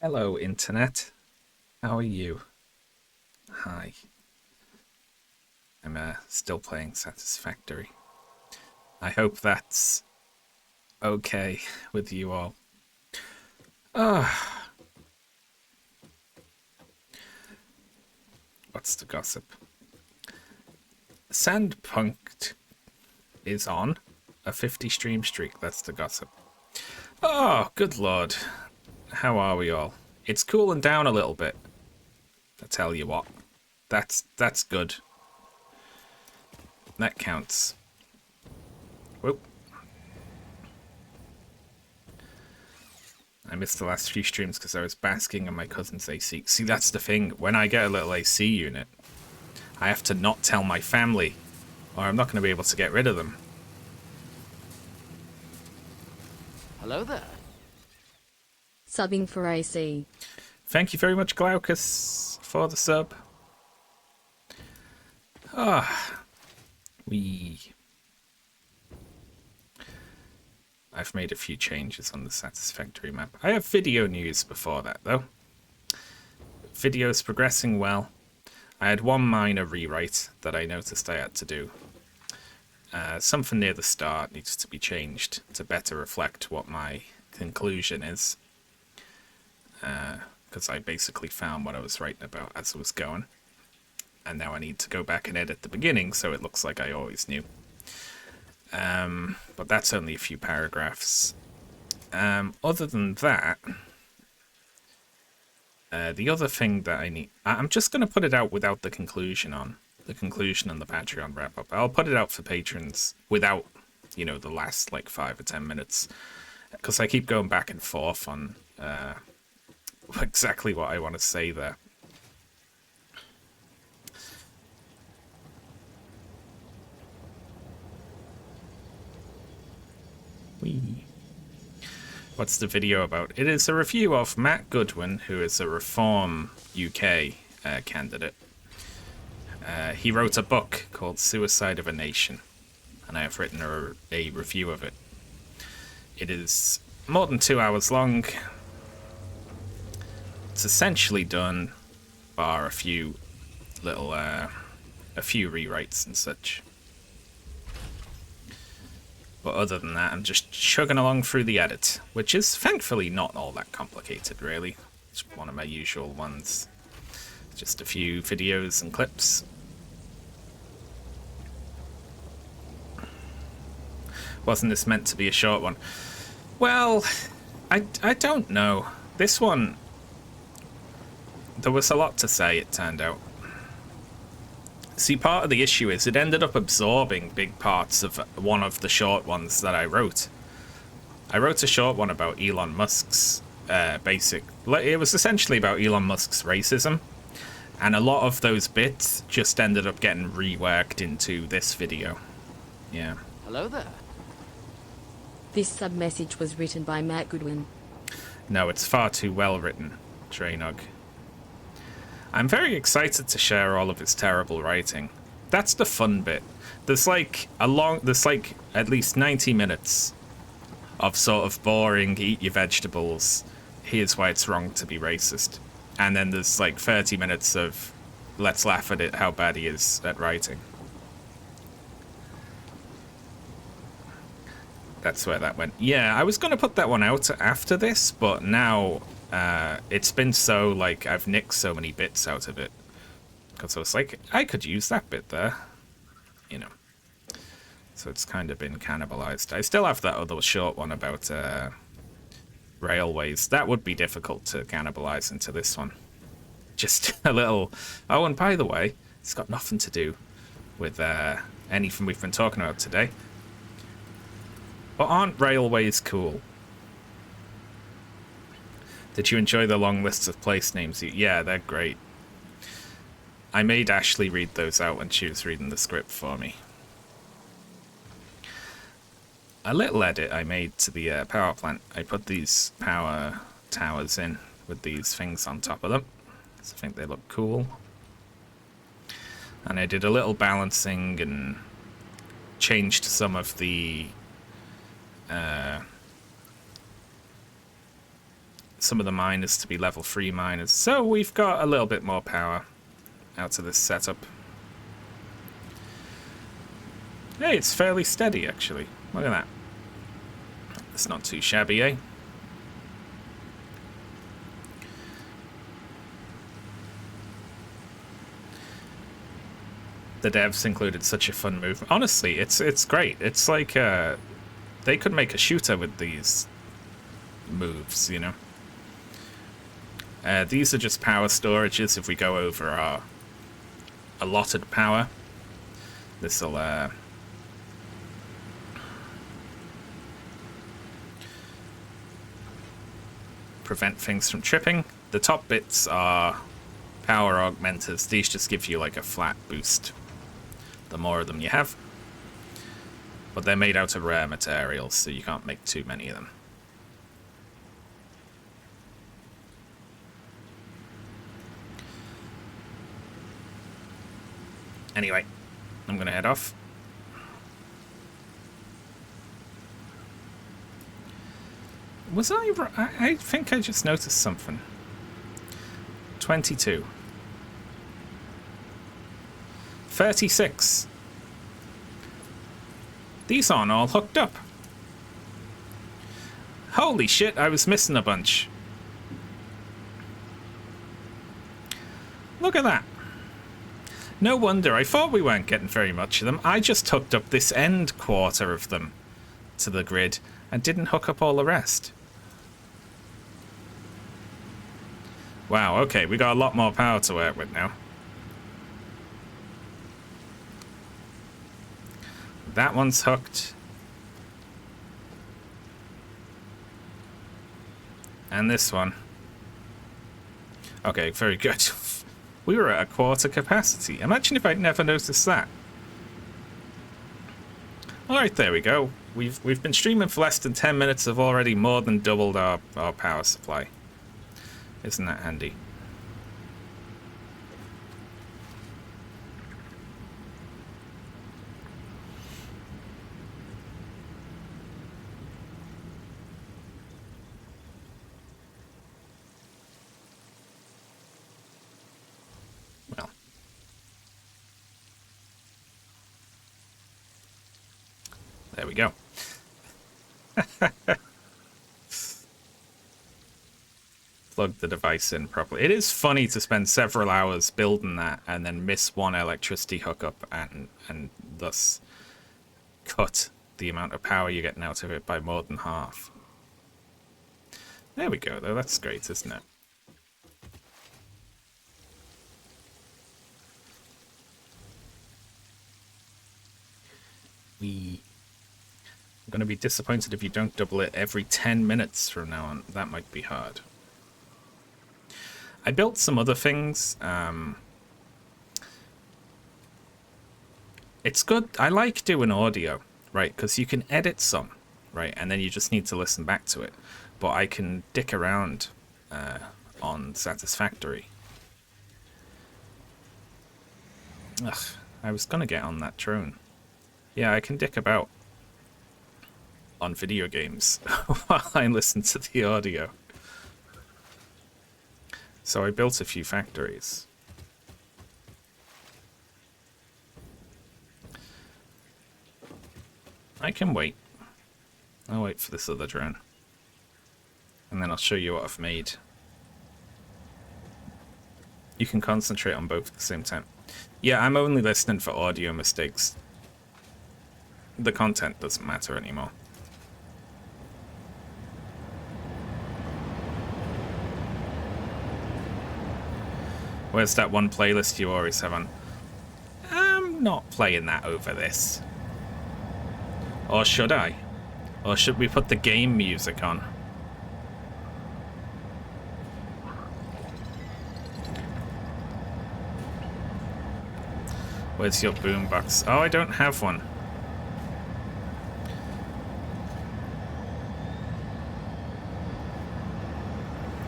Hello, Internet. How are you? Hi. I'm still playing Satisfactory. I hope that's okay with you all. Ah, what's the gossip? Sandpunked is on a 50 stream streak. That's the gossip. Oh, good lord. How are we all? It's cooling down a little bit. I tell you what. That's good. That counts. Whoop. I missed the last few streams because I was basking on my cousin's AC. See, that's the thing. When I get a little AC unit, I have to not tell my family, or I'm not going to be able to get rid of them. Hello there. Subbing for AC. Thank you very much, Glaucus, for the sub. I've made a few changes on the Satisfactory map. I have video news before that, though. Video's progressing well. I had one minor rewrite that I noticed I had to do. Something near the start needs to be changed to better reflect what my conclusion is. Because I basically found what I was writing about as I was going. And now I need to go back and edit the beginning so it looks like I always knew. But that's only a few paragraphs. Other than that, the other thing that I need... I'm just going to put it out without the conclusion on. The conclusion and the Patreon wrap-up. I'll put it out for patrons without, you know, the last, like, 5 or 10 minutes. Because I keep going back and forth on exactly what I want to say there. Whee. What's the video about? It is a review of Matt Goodwin, who is a Reform UK candidate. He wrote a book called Suicide of a Nation, and I have written a review of it. It is more than 2 hours long. It's essentially done, bar a few little, a few rewrites and such. But other than that, I'm just chugging along through the edit, which is thankfully not all that complicated, really. It's one of my usual ones. Just a few videos and clips. Wasn't this meant to be a short one? Well, I don't know. This one, there was a lot to say, it turned out. See, part of the issue is it ended up absorbing big parts of one of the short ones that I wrote. I wrote a short one about Elon Musk's it was essentially about Elon Musk's racism, and a lot of those bits just ended up getting reworked into this video. Yeah. Hello there. This sub-message was written by Matt Goodwin. No, it's far too well written, Trainog. I'm very excited to share all of his terrible writing. That's the fun bit. There's like at least 90 minutes of sort of boring, eat your vegetables, here's why it's wrong to be racist. And then there's like 30 minutes of let's laugh at it, how bad he is at writing. That's where that went. Yeah, I was going to put that one out after this, but now it's been so, like, I've nicked so many bits out of it. Because I was like, I could use that bit there. You know. So it's kind of been cannibalized. I still have that other short one about railways. That would be difficult to cannibalize into this one. Just a little... Oh, and by the way, it's got nothing to do with anything we've been talking about today. But aren't railways cool? Did you enjoy the long lists of place names? Yeah, they're great. I made Ashley read those out when she was reading the script for me. A little edit I made to the power plant. I put these power towers in with these things on top of them. So I think they look cool. And I did a little balancing and changed some of some of the miners to be level 3 miners. So we've got a little bit more power out of this setup. Hey, it's fairly steady, actually. Look at that. It's not too shabby, eh? The devs included such a fun move. Honestly, it's great. It's like they could make a shooter with these moves, you know. These are just power storages. If we go over our allotted power, this will prevent things from tripping. The top bits are power augmenters. These just give you like a flat boost the more of them you have, but they're made out of rare materials, so you can't make too many of them. Anyway, I'm gonna head off. Was I think I just noticed something. 22. 36. These aren't all hooked up. Holy shit, I was missing a bunch. Look at that. No wonder, I thought we weren't getting very much of them. I just hooked up this end quarter of them to the grid and didn't hook up all the rest. Wow, okay, we got a lot more power to work with now. That one's hooked. And this one. Okay, very good. We were at a quarter capacity. Imagine if I'd never noticed that. Alright, there we go. We've been streaming for less than 10 minutes. I've already more than doubled our power supply. Isn't that handy? Well. There we go. Plug the device in properly. It is funny to spend several hours building that and then miss one electricity hookup and thus cut the amount of power you're getting out of it by more than half. There we go, though. That's great, isn't it? I'm going to be disappointed if you don't double it every 10 minutes from now on. That might be hard. I built some other things. It's good. I like doing audio, right? Because you can edit some, right? And then you just need to listen back to it. But I can dick around on Satisfactory. Ugh, I was going to get on that drone. Yeah, I can dick about on video games while I listen to the audio. So I built a few factories. I can wait. I'll wait for this other drone. And then I'll show you what I've made. You can concentrate on both at the same time. Yeah, I'm only listening for audio mistakes. The content doesn't matter anymore. Where's that one playlist you always have on? I'm not playing that over this. Or should I? Or should we put the game music on? Where's your boombox? Oh, I don't have one.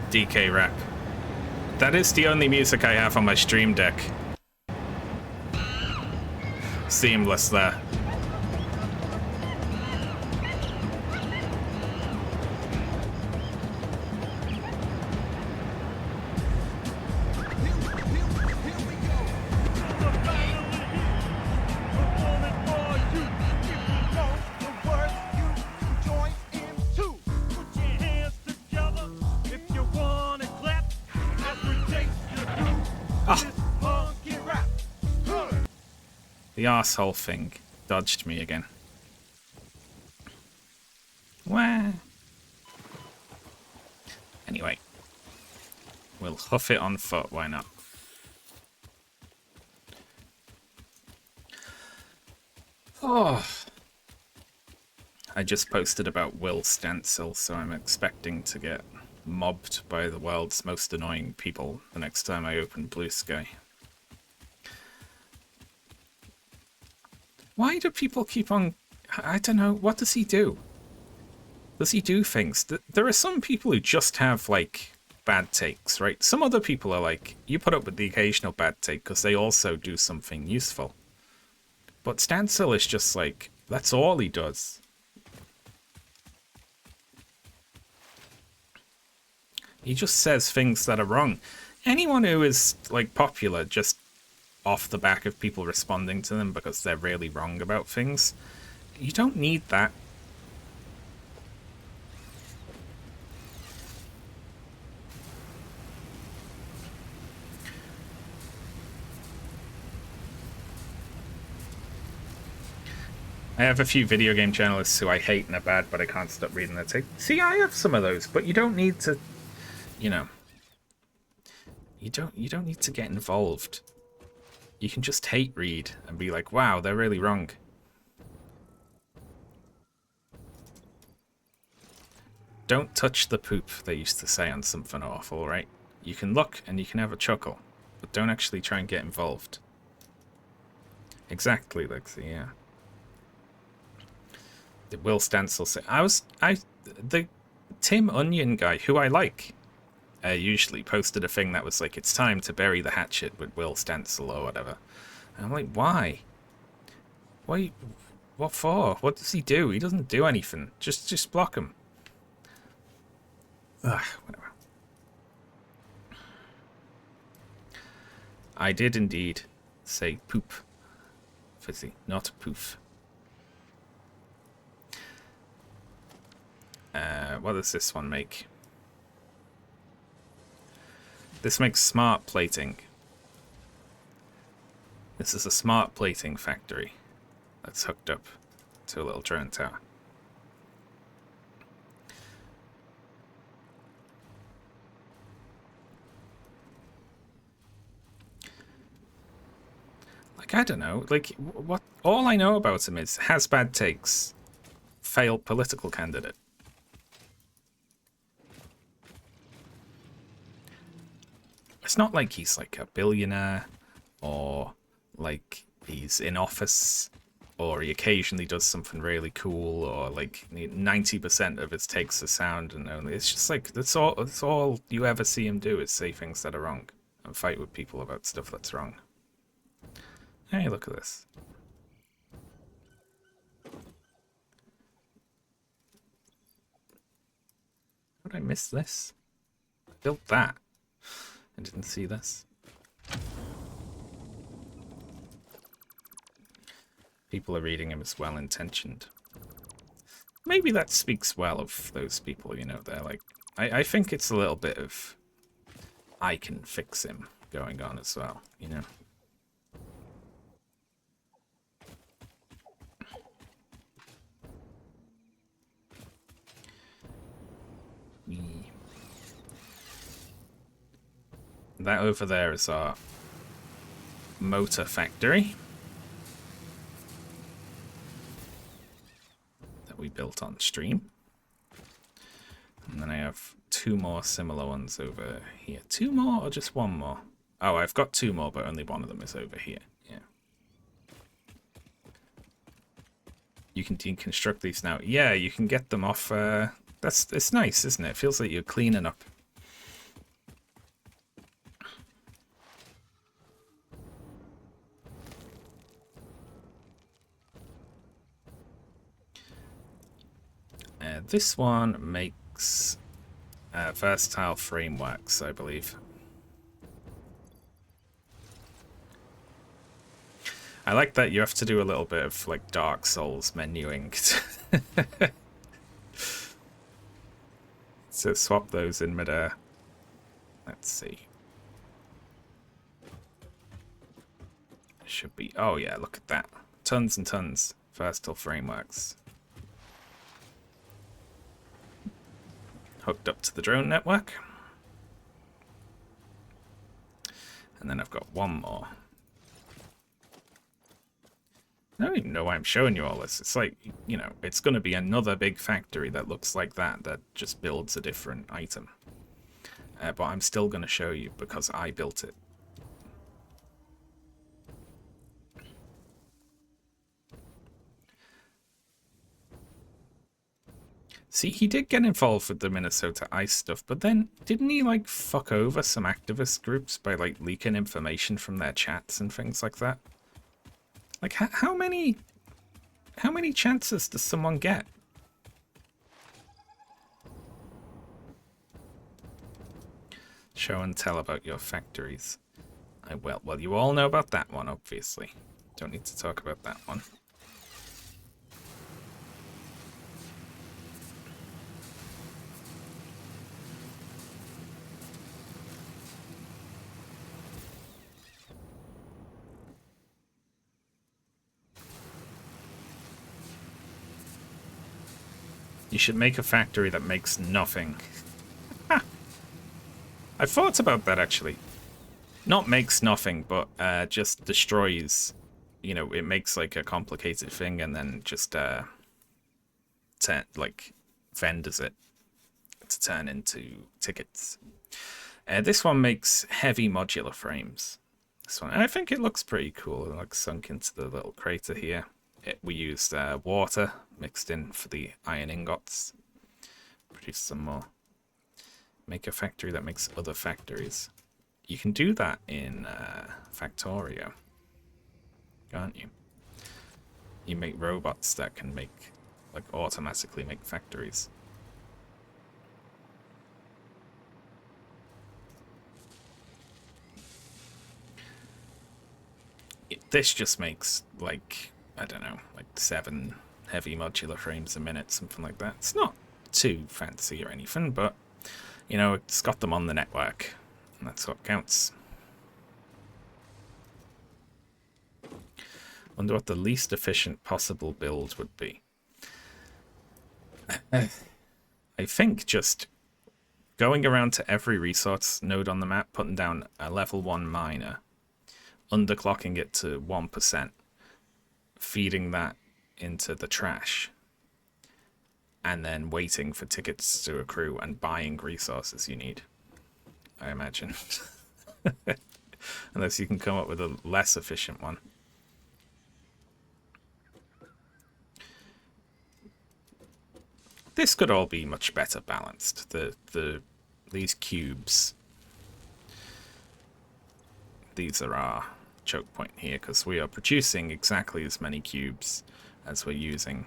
DK rap. That is the only music I have on my stream deck. Seamless there. The arsehole thing dodged me again. Wah. Anyway. We'll hoof it on foot, why not? Oh. I just posted about Will Stancil, so I'm expecting to get mobbed by the world's most annoying people the next time I open Blue Sky. Why do people keep on... I don't know, what does he do? Does he do things? There are some people who just have, like, bad takes, right? Some other people are like, you put up with the occasional bad take because they also do something useful. But Stancil is just like, that's all he does. He just says things that are wrong. Anyone who is, like, popular just off the back of people responding to them because they're really wrong about things, you don't need that. I have a few video game journalists who I hate and are bad, but I can't stop reading their take. See, I have some of those, but you don't need to, you know, you don't need to get involved. You can just hate read and be like, wow, they're really wrong. Don't touch the poop, they used to say on Something Awful, right? You can look and you can have a chuckle, but don't actually try and get involved. Exactly, Lexi, yeah. Will Stancil say, the Tim Onion guy, who I like, usually posted a thing that was like, it's time to bury the hatchet with Will Stancil or whatever. And I'm like, why? Why? What for? What does he do? He doesn't do anything. Just block him. Ugh, whatever. I did indeed say poop. Fizzy, not poof. What does this one make? This makes smart plating. This is a smart plating factory that's hooked up to a little drone tower. Like, I don't know. Like, what? All I know about him is has bad takes, failed political candidate. It's not like he's like a billionaire or like he's in office or he occasionally does something really cool or like 90% of his takes are sound and only. It's just like that's all you ever see him do is say things that are wrong and fight with people about stuff that's wrong. Hey, look at this. How did I miss this? I built that. I didn't see this. People are reading him as well-intentioned. Maybe that speaks well of those people, you know, they're like... I think it's a little bit of... I can fix him going on as well, you know? That over there is our motor factory that we built on stream. And then I have two more similar ones over here. Two more or just one more? Oh, I've got two more, but only one of them is over here. Yeah. You can deconstruct these now. Yeah, you can get them off. It's nice, isn't it? It feels like you're cleaning up. This one makes versatile frameworks, I believe. I like that you have to do a little bit of like Dark Souls menuing to swap those in midair. Let's see. should be... Oh, yeah, look at that. Tons and tons. Versatile frameworks. Hooked up to the drone network. And then I've got one more. I don't even know why I'm showing you all this. It's like, you know, it's going to be another big factory that looks like that just builds a different item. But I'm still going to show you because I built it. See, he did get involved with the Minnesota Ice stuff, but then didn't he, like, fuck over some activist groups by, like, leaking information from their chats and things like that? Like, how many chances does someone get? Show and tell about your factories. I will. Well, you all know about that one, obviously. Don't need to talk about that one. You should make a factory that makes nothing. I thought about that, actually. Not makes nothing, but just destroys. You know, it makes, like, a complicated thing and then just, like, vendors it to turn into tickets. This one makes heavy modular frames. This one, I think it looks pretty cool. It looks sunk into the little crater here. We used water mixed in for the iron ingots. Produce some more. Make a factory that makes other factories. You can do that in Factorio, can't you? You make robots that can make, like, automatically make factories. This just makes, like, I don't know, like 7 heavy modular frames a minute, something like that. It's not too fancy or anything, but, you know, it's got them on the network, and that's what counts. Wonder what the least efficient possible build would be. I think just going around to every resource node on the map, putting down a level 1 miner, underclocking it to 1%, feeding that into the trash, and then waiting for tickets to accrue and buying resources you need, I imagine. Unless you can come up with a less efficient one. This could all be much better balanced. These cubes. These are our choke point here, because we are producing exactly as many cubes as we're using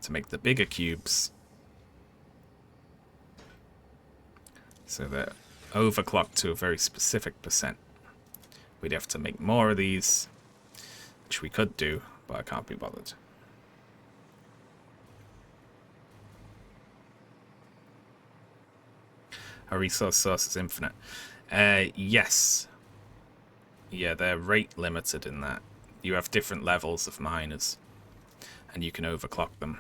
to make the bigger cubes. So they're overclocked to a very specific percent. We'd have to make more of these, which we could do, but I can't be bothered. Our resource source is infinite. Yes. Yeah, they're rate limited in that. You have different levels of miners, and you can overclock them.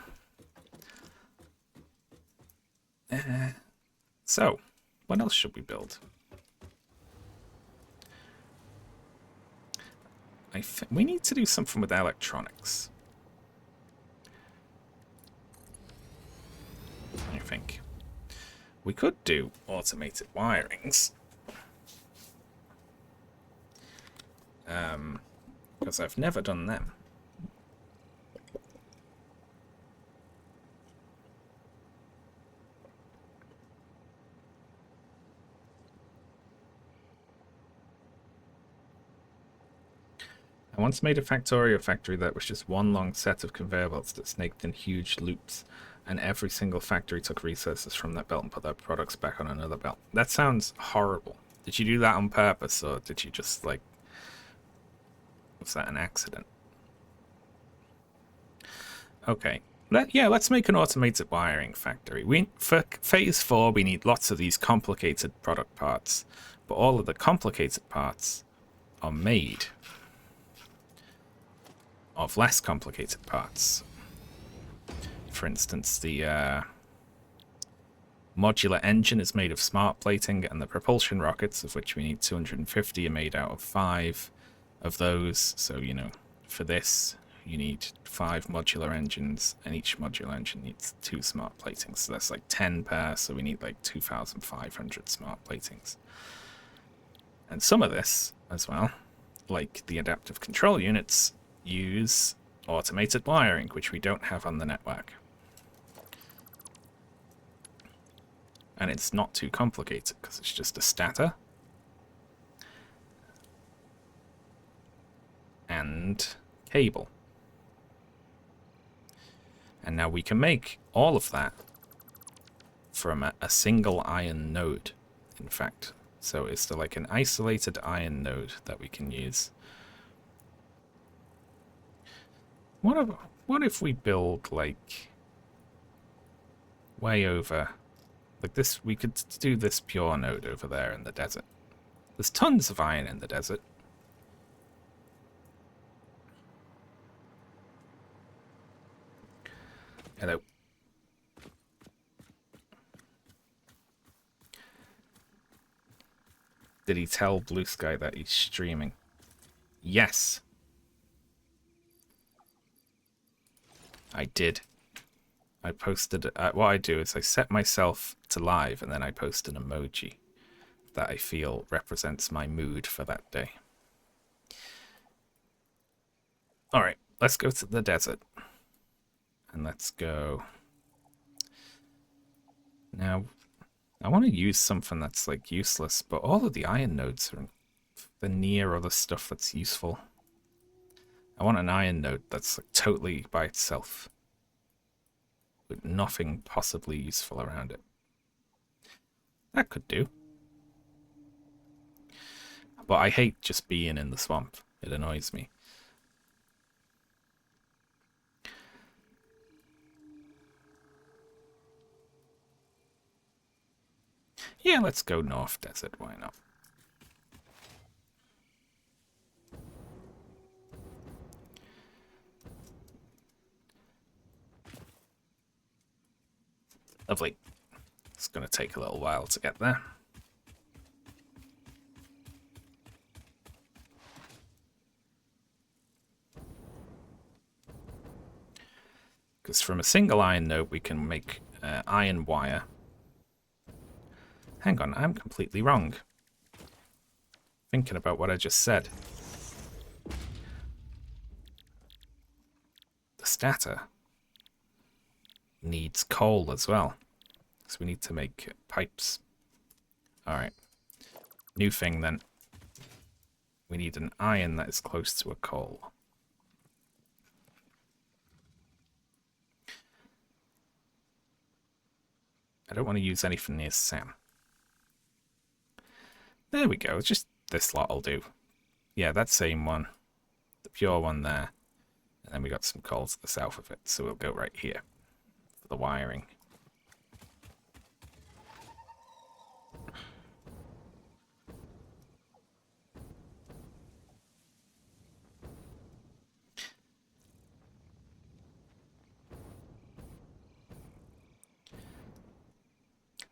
So, what else should we build? We need to do something with electronics. I think. We could do automated wirings. Because I've never done them. I once made a Factorio factory that was just one long set of conveyor belts that snaked in huge loops, and every single factory took resources from that belt and put their products back on another belt. That sounds horrible. Did you do that on purpose, or did you just, like... Was that an accident? Okay. Let's make an automated wiring factory. For phase 4, we need lots of these complicated product parts, but all of the complicated parts are made. of less complicated parts. For instance, the modular engine is made of smart plating, and the propulsion rockets, of which we need 250, are made out of 5 of those. So, you know, for this, you need 5 modular engines, and each modular engine needs 2 smart platings. So that's like 10 per, so we need like 2,500 smart platings. And some of this as well, like the adaptive control units, use automated wiring, which we don't have on the network. And it's not too complicated because it's just a stator and cable. And now we can make all of that from a single iron node, in fact. So it's like an isolated iron node that we can use. What if we build like way over like this? We could do this pure node over there in the desert. There's tons of iron in the desert. Hello. Did he tell Blue Sky that he's streaming? Yes. I did. I posted... what I do is I set myself to live and then I post an emoji that I feel represents my mood for that day. Alright, let's go to the desert. And let's go... Now, I want to use something that's like useless, but all of the iron nodes are the near other stuff that's useful. I want an iron node that's like totally by itself, with nothing possibly useful around it. That could do. But I hate just being in the swamp. It annoys me. Yeah, let's go North Desert, why not? Lovely. It's going to take a little while to get there. Because from a single iron node we can make iron wire. Hang on, I'm completely wrong. Thinking about what I just said. The stator needs coal as well. So we need to make pipes. Alright. New thing then. We need an iron that is close to a coal. I don't want to use anything near Sam. There we go. Just this lot will do. Yeah, that same one. The pure one there. And then we got some coal to the south of it. So we'll go right here for the wiring.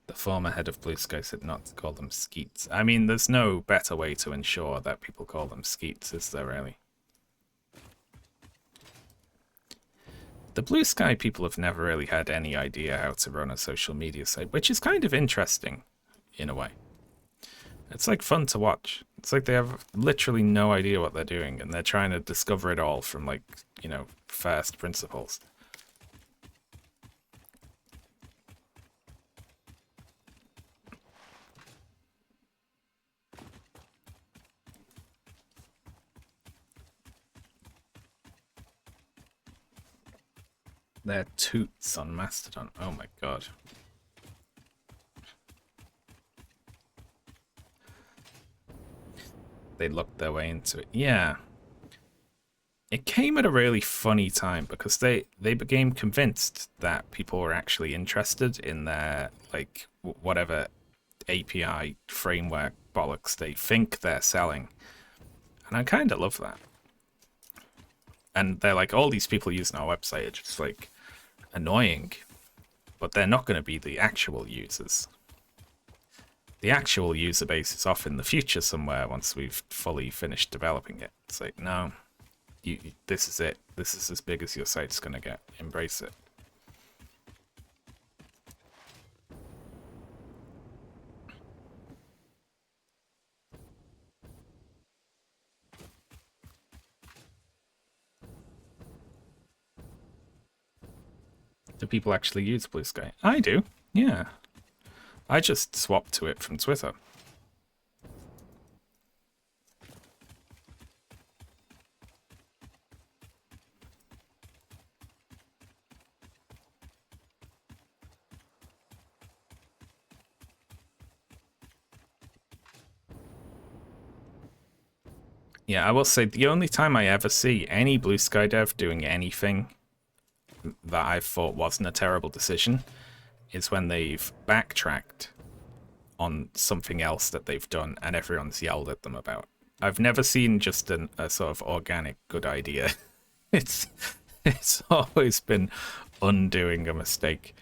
The former head of Blue Sky said not to call them skeets. I mean, there's no better way to ensure that people call them skeets, is there really? The Blue Sky people have never really had any idea how to run a social media site, which is kind of interesting, in a way. It's like fun to watch. It's like they have literally no idea what they're doing, and they're trying to discover it all from, like, you know, first principles. They're toots on Mastodon. Oh my god. They looked their way into it. Yeah. It came at a really funny time because they became convinced that people were actually interested in their, like, whatever API framework bollocks they think they're selling. And I kind of love that. And they're like, all these people using our website are just like annoying, but they're not going to be the actual users. The actual user base is off in the future somewhere once we've fully finished developing it. It's like, no, this is it. This is as big as your site's going to get. Embrace it. Do people actually use Blue Sky? I do, yeah. I just swapped to it from Twitter. Yeah, I will say the only time I ever see any Blue Sky dev doing anything that I thought wasn't a terrible decision is when they've backtracked on something else that they've done and everyone's yelled at them about. I've never seen just a sort of organic good idea. It's always been undoing a mistake.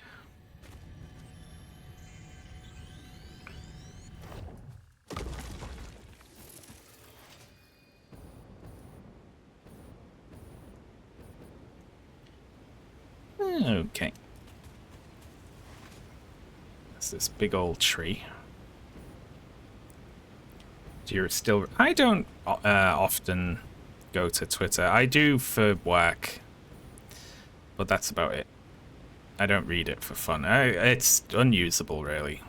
Okay. There's this big old tree. You're still... I don't often go to Twitter. I do for work, but that's about it. I don't read it for fun. It's unusable, really.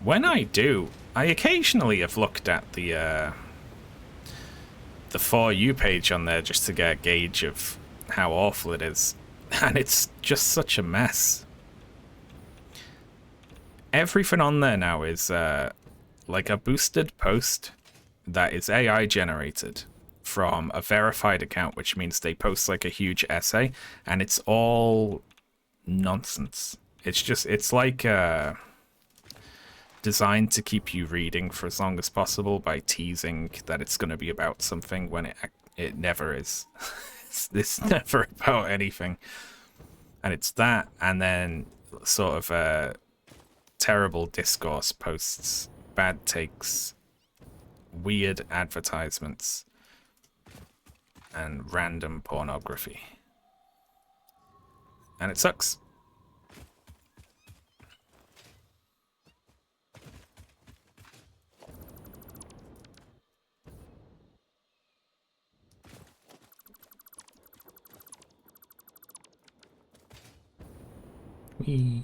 When I do, I occasionally have looked at the For You page on there just to get a gauge of how awful it is. And it's just such a mess. Everything on there now is like a boosted post that is AI generated from a verified account, which means they post like a huge essay, and it's all nonsense. It's like designed to keep you reading for as long as possible by teasing that it's going to be about something when it never is. It's never about anything. And it's that, and then sort of terrible discourse posts, bad takes, weird advertisements, and random pornography. And it sucks. Whee.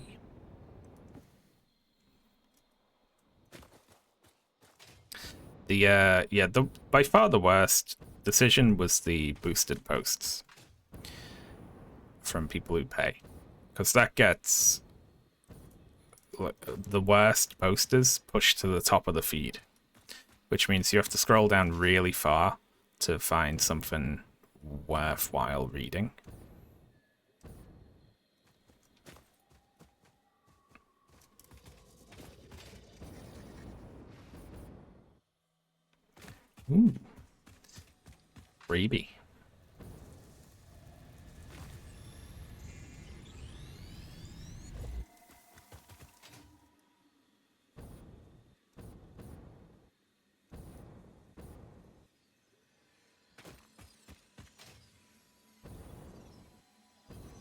The by far the worst decision was the boosted posts from people who pay, because that gets the worst posters pushed to the top of the feed, which means you have to scroll down really far to find something worthwhile reading. Ooh. Freebie.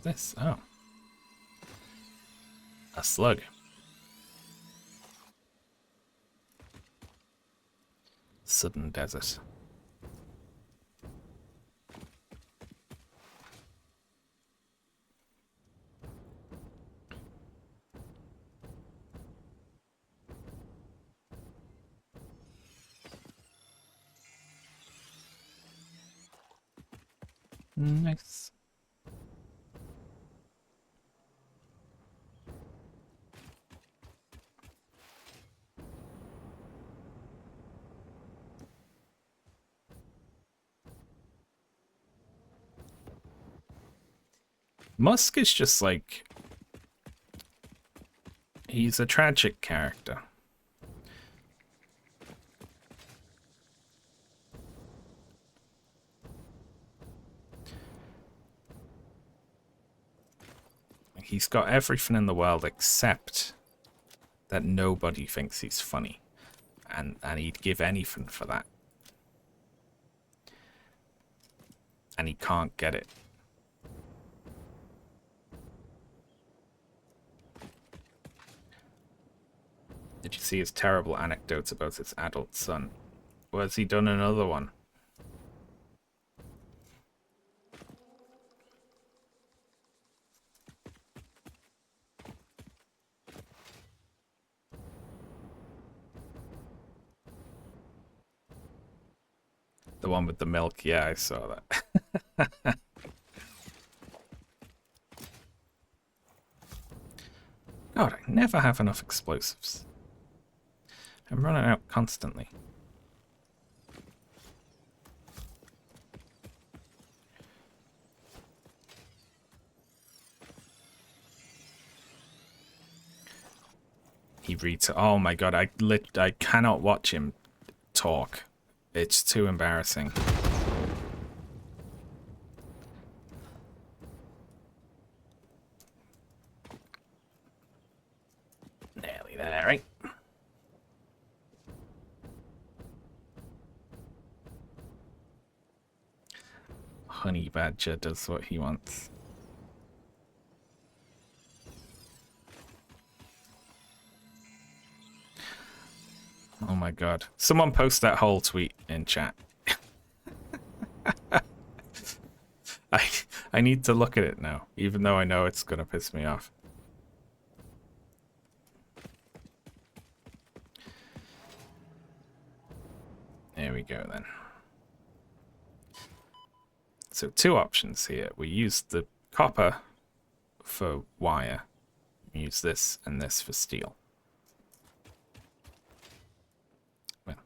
This? Oh. A slug. Sudden desert. Nice. Musk is just like... he's a tragic character. He's got everything in the world except that nobody thinks he's funny. And he'd give anything for that. And he can't get it. Did you see his terrible anecdotes about his adult son? Or has he done another one? The one with the milk? Yeah, I saw that. God, I never have enough explosives. I'm running out constantly. He reads. Oh my god, I cannot watch him talk. It's too embarrassing. Nearly there, right? Honey Badger does what he wants. Oh my god. Someone post that whole tweet in chat. I need to look at it now, even though I know it's gonna piss me off. There we go then. So 2 options here. We use the copper for wire. We use this and this for steel. Well.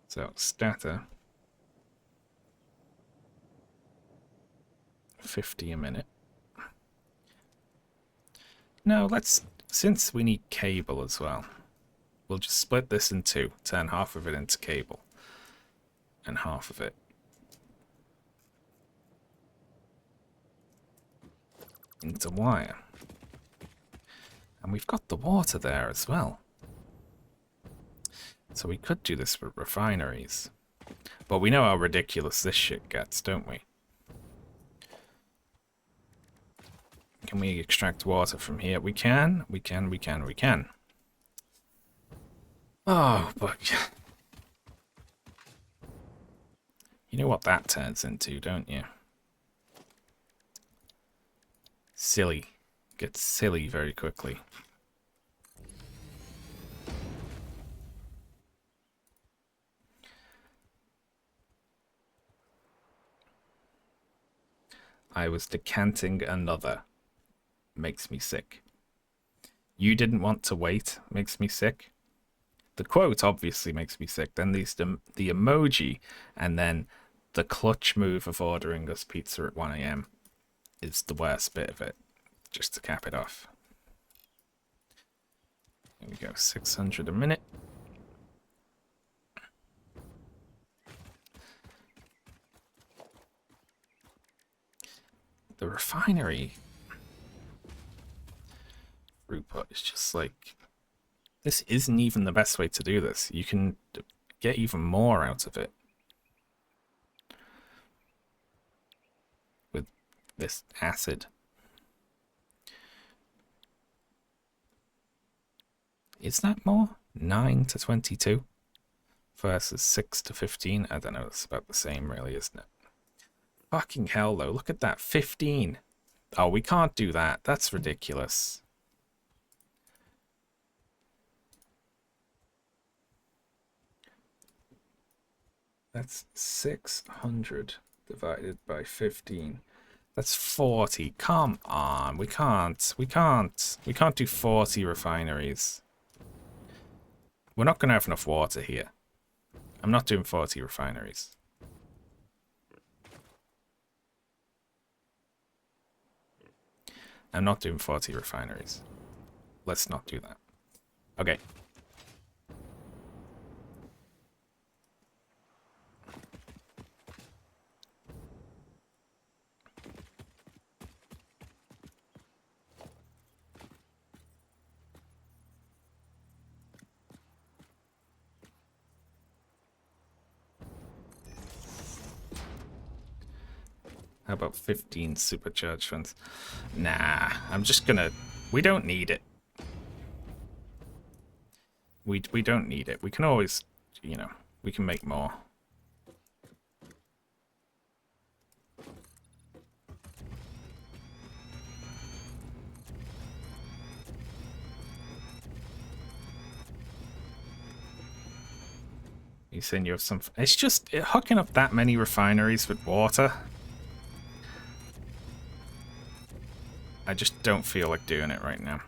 So, statter. 50 a minute. No, since we need cable as well, we'll just split this in 2. Turn half of it into cable. And half of it into wire. And we've got the water there as well. So we could do this with refineries. But we know how ridiculous this shit gets, don't we? Can we extract water from here? We can. Oh, but... You know what that turns into, don't you? Silly. Gets silly very quickly. I was decanting another. Makes me sick. You didn't want to wait. Makes me sick. The quote obviously makes me sick. Then the emoji, and then the clutch move of ordering us pizza at 1 AM is the worst bit of it. Just to cap it off. Here we go. 600 a minute. The refinery throughput is just like, this isn't even the best way to do this. You can get even more out of it with this acid. Is that more? 9 to 22 versus 6 to 15. I don't know, it's about the same really, isn't it? Fucking hell, though. Look at that. 15. Oh, we can't do that. That's ridiculous. That's 600 divided by 15. That's 40. Come on. We can't do 40 refineries. We're not going to have enough water here. I'm not doing 40 refineries. I'm not doing 40 refineries. Let's not do that. Okay. How about 15 supercharged ones? Nah, I'm just gonna... We don't need it. We don't need it. We can always, you know, we can make more. You saying you have some... It's just hooking up that many refineries with water. I just don't feel like doing it right now.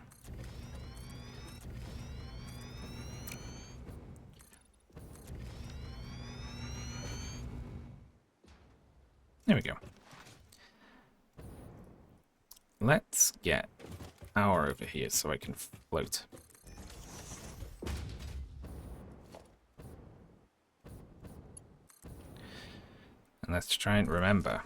There we go. Let's get power over here so I can float. And let's try and remember.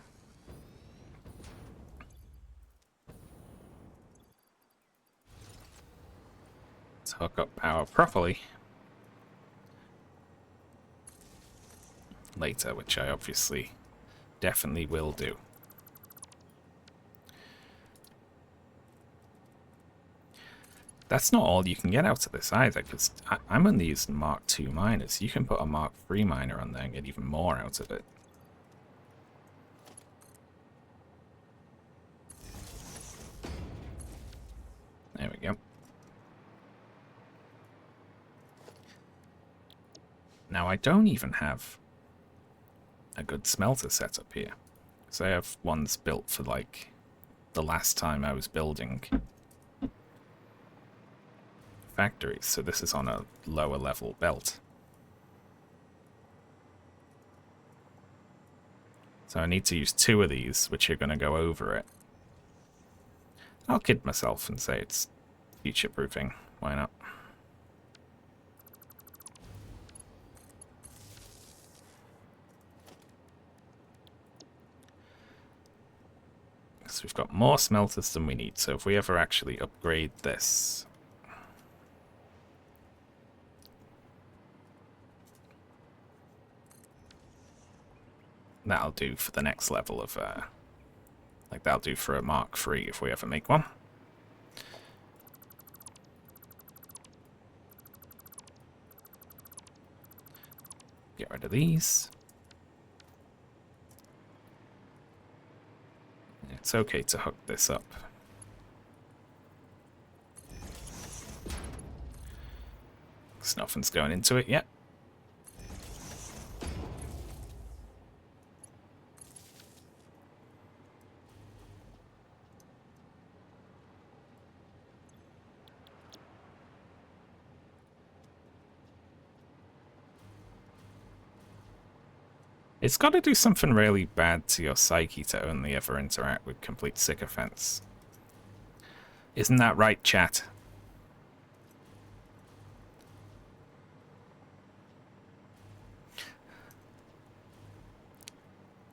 Let's hook up power properly. Later, which I obviously definitely will do. That's not all you can get out of this either, because I'm only using Mark II miners. You can put a Mark III miner on there and get even more out of it. There we go. Now I don't even have a good smelter set up here. So I have ones built for like the last time I was building factories. So this is on a lower level belt. So I need to use 2 of these, which are going to go over it. I'll kid myself and say it's future-proofing. Why not? So we've got more smelters than we need. So if we ever actually upgrade this... That'll do for the next level of... like that'll do for a Mark III if we ever make one. Get rid of these. It's okay to hook this up. Because nothing's going into it yet. It's got to do something really bad to your psyche to only ever interact with complete sycophants. Isn't that right, chat?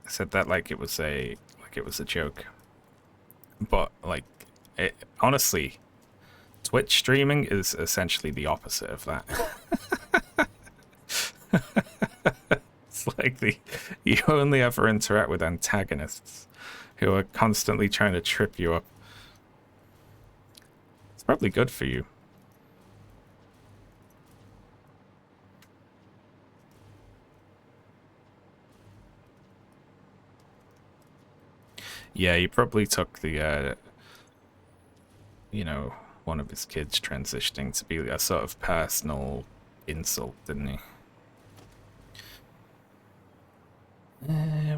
I said that like it was a joke. But like honestly, Twitch streaming is essentially the opposite of that. It's like you only ever interact with antagonists who are constantly trying to trip you up. It's probably good for you. Yeah, he probably took the, you know, one of his kids transitioning to be a sort of personal insult, didn't he?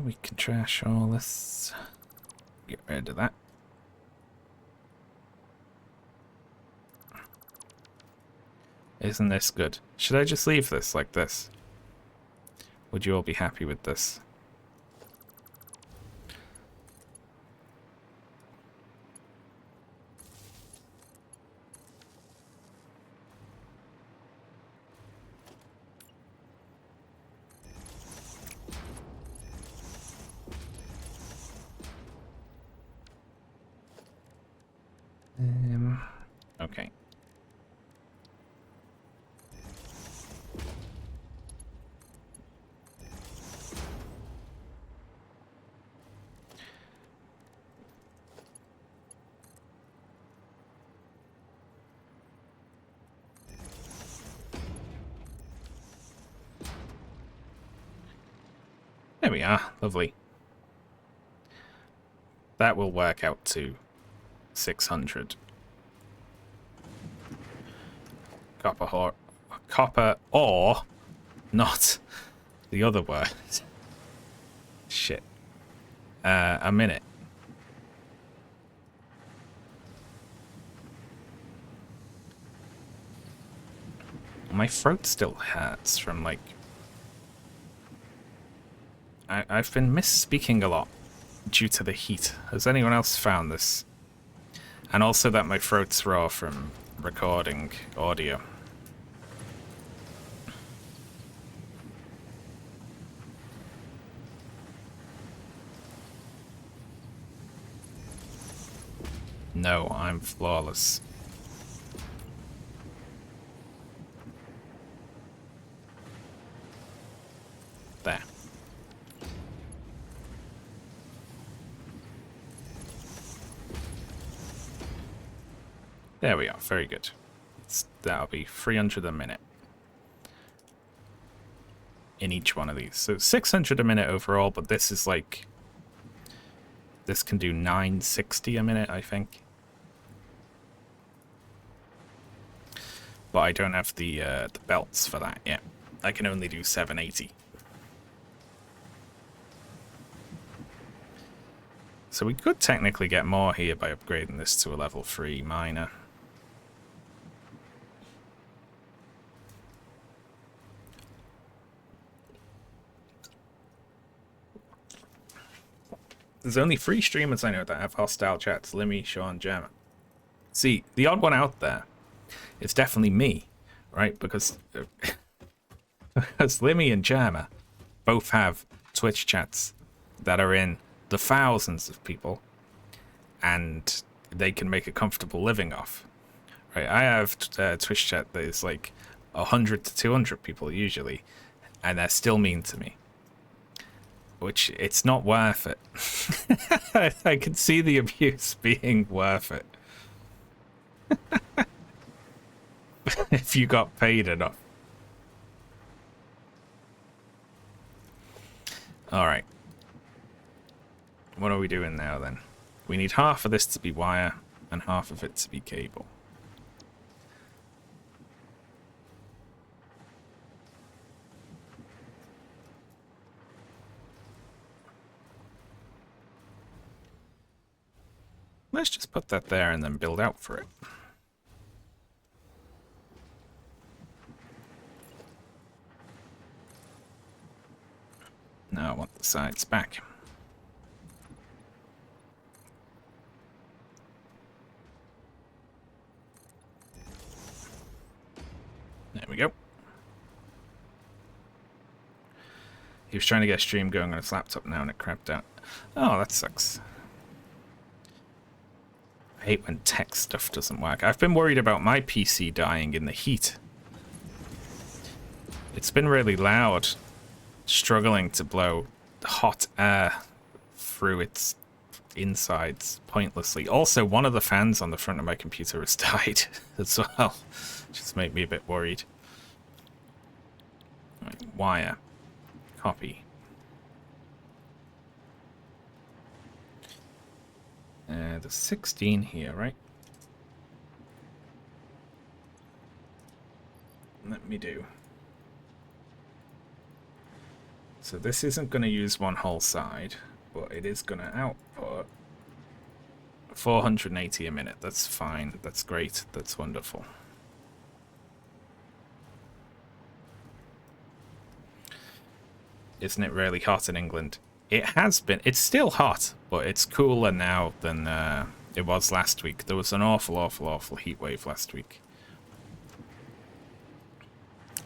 We can trash all this. Get rid of that. Isn't this good? Should I just leave this like this? Would you all be happy with this? Okay. There we are. Lovely. That will work out to 600. Copper or not the other word. Shit. A minute. My throat still hurts from like... I've been misspeaking a lot due to the heat. Has anyone else found this? And also that my throat's raw from recording audio. No, I'm flawless. There. There we are. Very good. That'll be 300 a minute in each one of these. So 600 a minute overall, but this is like... This can do 960 a minute, I think. But I don't have the belts for that yet. I can only do 780. So we could technically get more here by upgrading this to a level 3 miner. There's only 3 streamers I know that have hostile chats. Limmy, Shaun, Gemma. See, the odd one out there is definitely me, right? Because Limmy and Gemma both have Twitch chats that are in the thousands of people, and they can make a comfortable living off. Right? I have Twitch chat that is like 100 to 200 people usually, and they're still mean to me. Which, it's not worth it. I can see the abuse being worth it. If you got paid enough. Alright. What are we doing now then? We need half of this to be wire and half of it to be cable. Let's just put that there and then build out for it. Now I want the sides back. There we go. He was trying to get a stream going on his laptop now and it crapped out. Oh, that sucks. I hate when tech stuff doesn't work. I've been worried about my PC dying in the heat. It's been really loud, struggling to blow hot air through its insides pointlessly. Also, one of the fans on the front of my computer has died as well. Just made me a bit worried. Right, wire. Copy. There's 16 here, right? Let me do. So this isn't going to use one whole side, but it is going to output 480 a minute. That's fine. That's great. That's wonderful. Isn't it really hot in England? It has been. It's still hot, but it's cooler now than it was last week. There was an awful heat wave last week.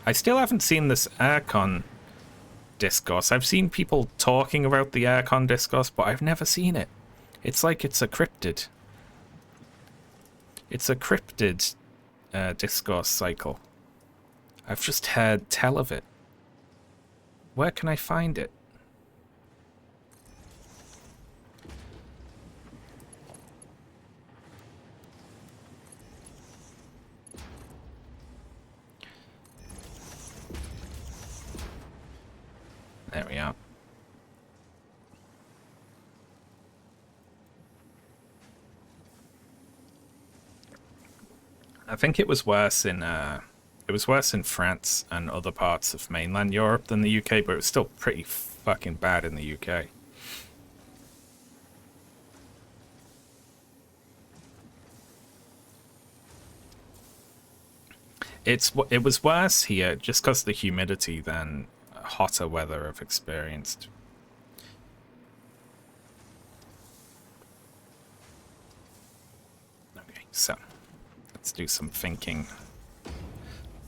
I still haven't seen this aircon discourse. I've seen people talking about the aircon discourse, but I've never seen it. It's like it's a cryptid. It's a cryptid discourse cycle. I've just heard tell of it. Where can I find it? There we are. I think it was worse in France and other parts of mainland Europe than the UK, but it was still pretty fucking bad in the UK. It was worse here just because of the humidity than hotter weather I've experienced. Okay, so let's do some thinking.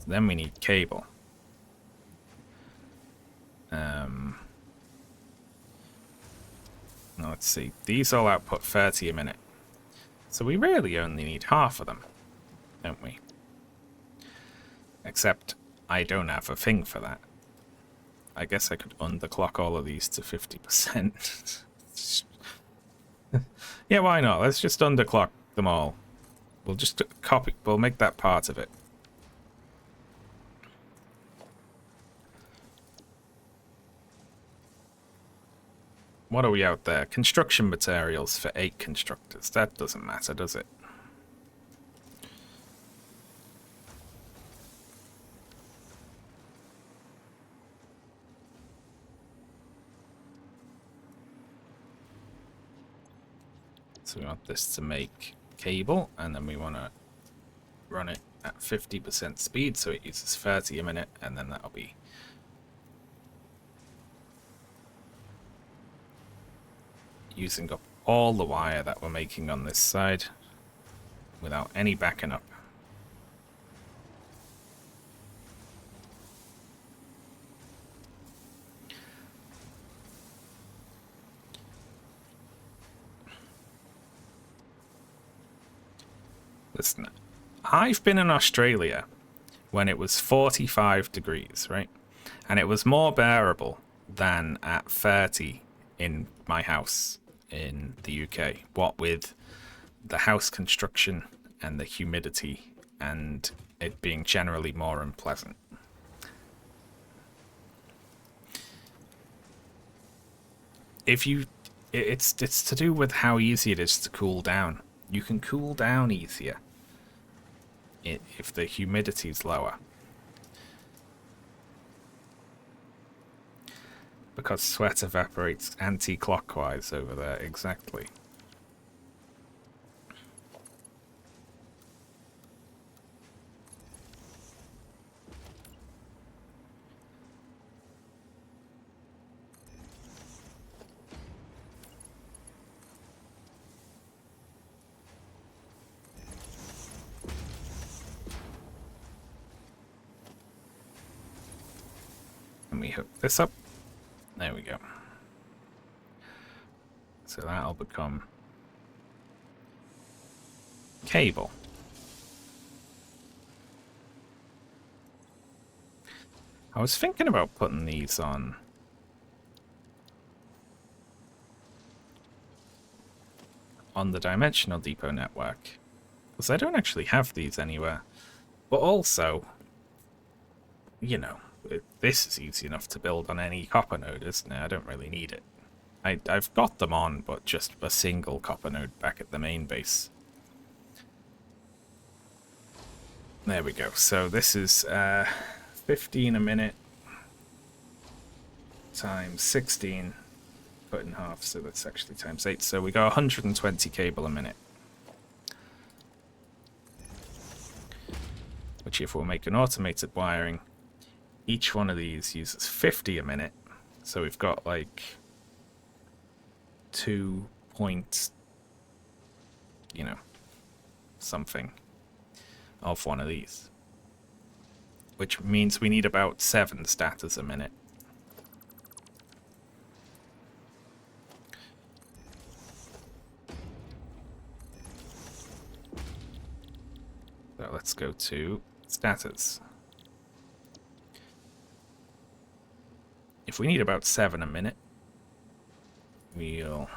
Then we need cable. Now let's see. These all output 30 a minute. So we really only need half of them, don't we? Except I don't have a thing for that. I guess I could underclock all of these to 50%. Yeah, why not? Let's just underclock them all. We'll just copy, we'll make that part of it. What are we out there? Construction materials for 8 constructors. That doesn't matter, does it? So we want this to make cable, and then we want to run it at 50% speed, so it uses 30 a minute, and then that'll be using up all the wire that we're making on this side without any backing up. Listen, I've been in Australia when it was 45 degrees, right? And it was more bearable than at 30 in my house in the UK. What with the house construction and the humidity and it being generally more unpleasant. It's to do with how easy it is to cool down. You can cool down easier if the humidity is lower. Because sweat evaporates anti-clockwise over there, exactly. And we hook this up. There we go. So that'll become cable. I was thinking about putting these on the Dimensional Depot network, because I don't actually have these anywhere. But also, you know, this is easy enough to build on any copper node, isn't it? I don't really need it. I've got them on, but just a single copper node back at the main base. There we go. So this is 15 a minute times 16 put in half, so that's actually times 8. So we got 120 cable a minute. Which if we're making automated wiring, each one of these uses 50 a minute. So we've got like 2 point, you know, something of one of these. Which means we need about 7 status a minute. So let's go to status. If we need about 7 a minute, we'll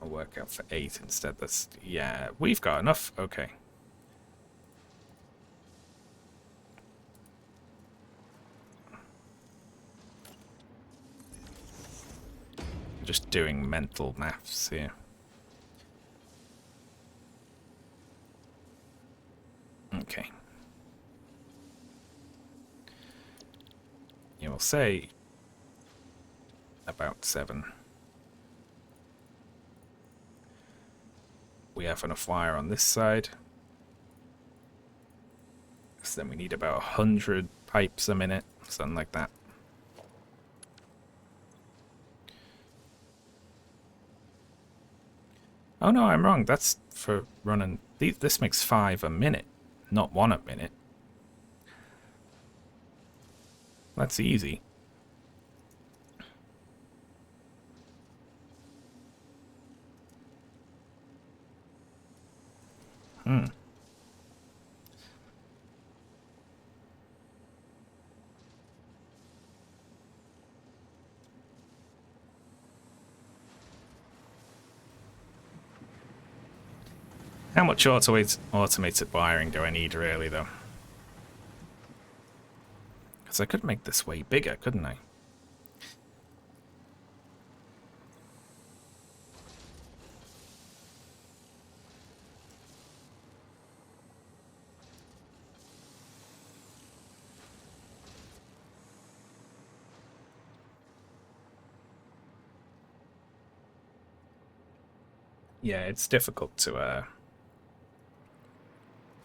work out for 8 instead. That's, yeah, we've got enough. Okay. Just doing mental maths here. Okay. You will say about 7. We have enough wire on this side. So then we need about 100 pipes a minute, something like that. Oh no, I'm wrong. That's for running. This makes 5 a minute, not 1 a minute. That's easy. How much automated wiring do I need, really, though? Because I could make this way bigger, couldn't I? Yeah, it's difficult to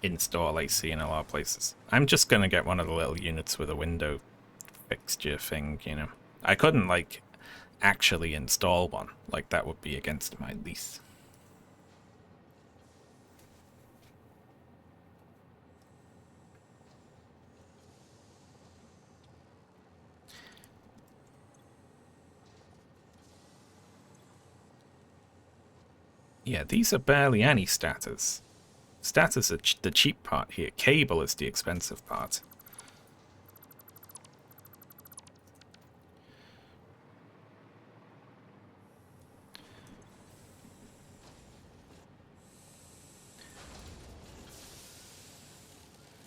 install AC in a lot of places. I'm just gonna get one of the little units with a window fixture thing, you know. I couldn't, like, actually install one. Like, that would be against my lease. Yeah, these are barely any status. Status are the cheap part here. Cable is the expensive part.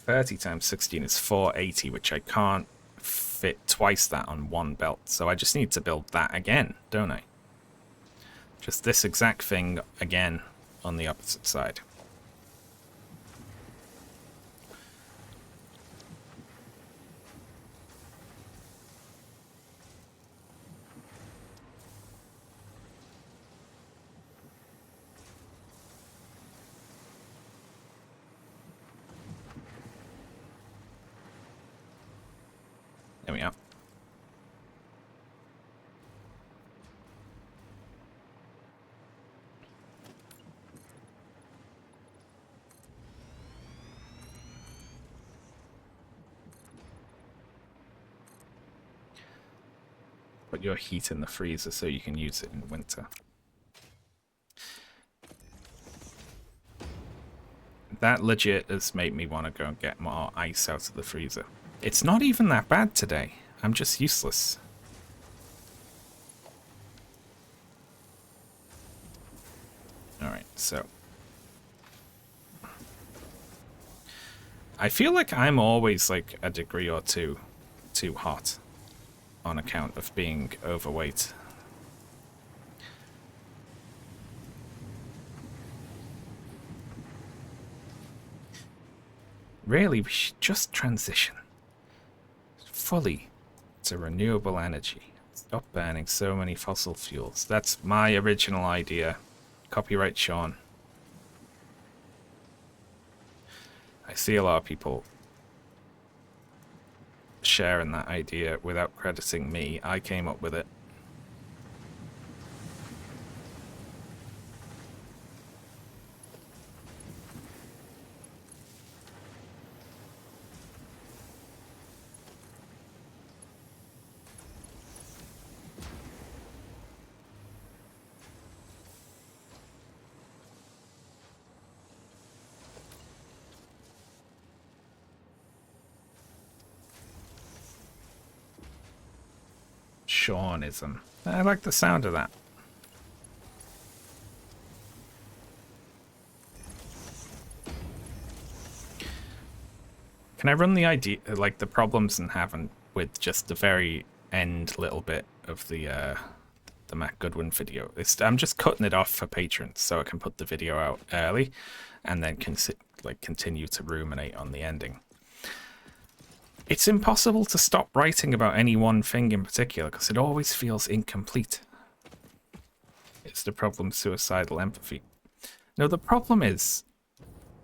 $30 times 16 is 480, which I can't fit twice that on one belt. So I just need to build that again, don't I? Just this exact thing again on the opposite side. There we are. Put your heat in the freezer so you can use it in winter. That legit has made me want to go and get more ice out of the freezer. It's not even that bad today. I'm just useless. Alright, so. I feel like I'm always like a degree or two too hot on account of being overweight. Really, we should just transition fully to renewable energy. Stop burning so many fossil fuels. That's my original idea. Copyright Shaun. I see a lot of people sharing that idea without crediting me. I came up with it. Shaunism. I like the sound of that. Can I run the idea, like the problems I'm having with just the very end little bit of the Matt Goodwin video? I'm just cutting it off for patrons so I can put the video out early, and then continue to ruminate on the ending. It's impossible to stop writing about any one thing in particular because it always feels incomplete. It's the problem, suicidal empathy. No, the problem is,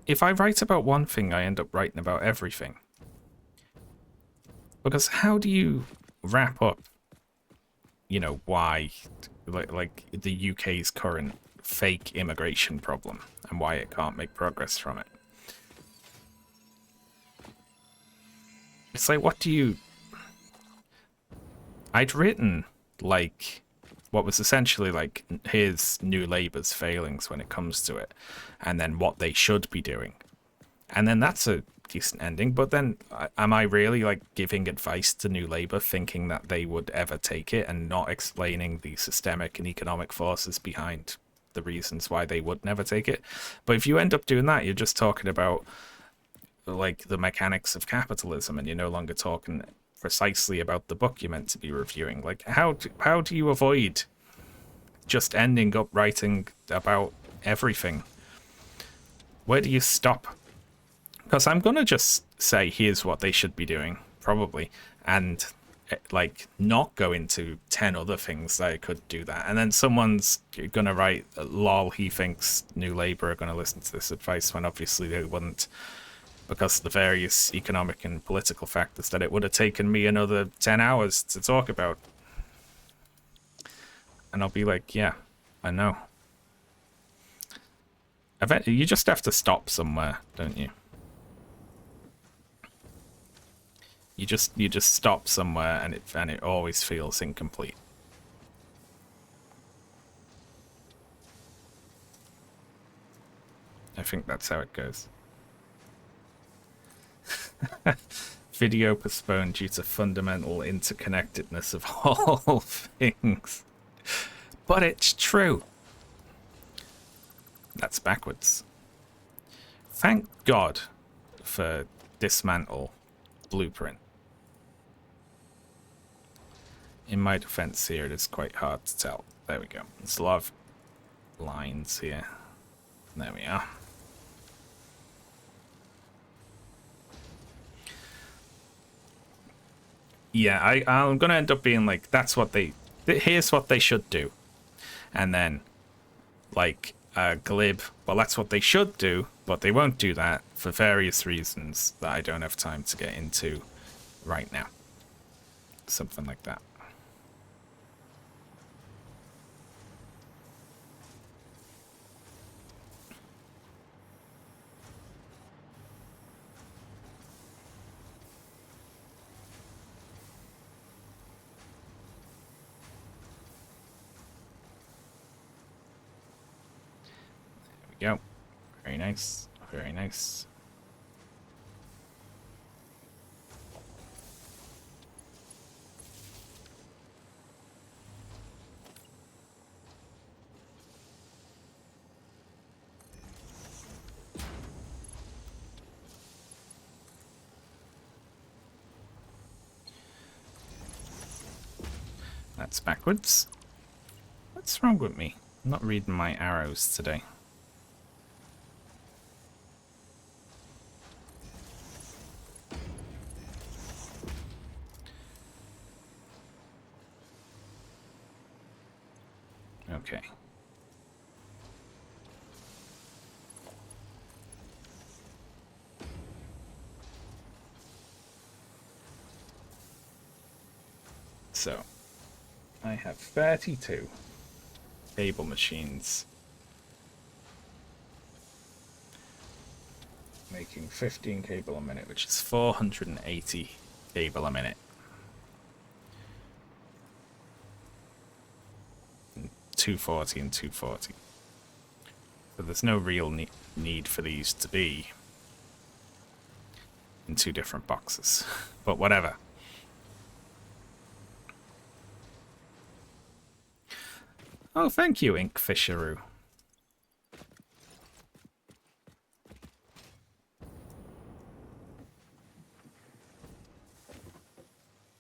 if I write about one thing, I end up writing about everything. Because how do you wrap up, you know, why, like the UK's current fake immigration problem and why it can't make progress from it? It's like, what do you... I'd written, like, what was essentially, like, here's New Labour's failings when it comes to it, and then what they should be doing. And then that's a decent ending, but then am I really, like, giving advice to New Labour thinking that they would ever take it and not explaining the systemic and economic forces behind the reasons why they would never take it? But if you end up doing that, you're just talking about, like, the mechanics of capitalism, and you're no longer talking precisely about the book you're meant to be reviewing. Like, how do you avoid just ending up writing about everything? Where do you stop? Because I'm gonna just say here's what they should be doing, probably, and like not go into 10 other things that I could do that, and then someone's gonna write lol, he thinks New Labour are gonna listen to this advice, when obviously they wouldn't, because of the various economic and political factors that it would have taken me another 10 hours to talk about. And I'll be like, yeah, I know. Eventually, you just have to stop somewhere, don't you? You just stop somewhere, and it always feels incomplete. I think that's how it goes. Video postponed due to fundamental interconnectedness of all things. But it's true. That's backwards. Thank God for Dismantle Blueprint. In my defense here, it is quite hard to tell. There we go. There's a lot of lines here. There we are. Yeah, I'm gonna end up being like, that's what here's what they should do. And then, like, glib, well, that's what they should do, but they won't do that for various reasons that I don't have time to get into right now. Something like that. There we go. Very nice. Very nice. That's backwards. What's wrong with me? I'm not reading my arrows today. Okay. So, I have 32 cable machines making 15 cable a minute, which is 480 cable a minute. 240 and 240. So there's no real need for these to be in two different boxes, but whatever. Oh, thank you, Ink Fisheroo.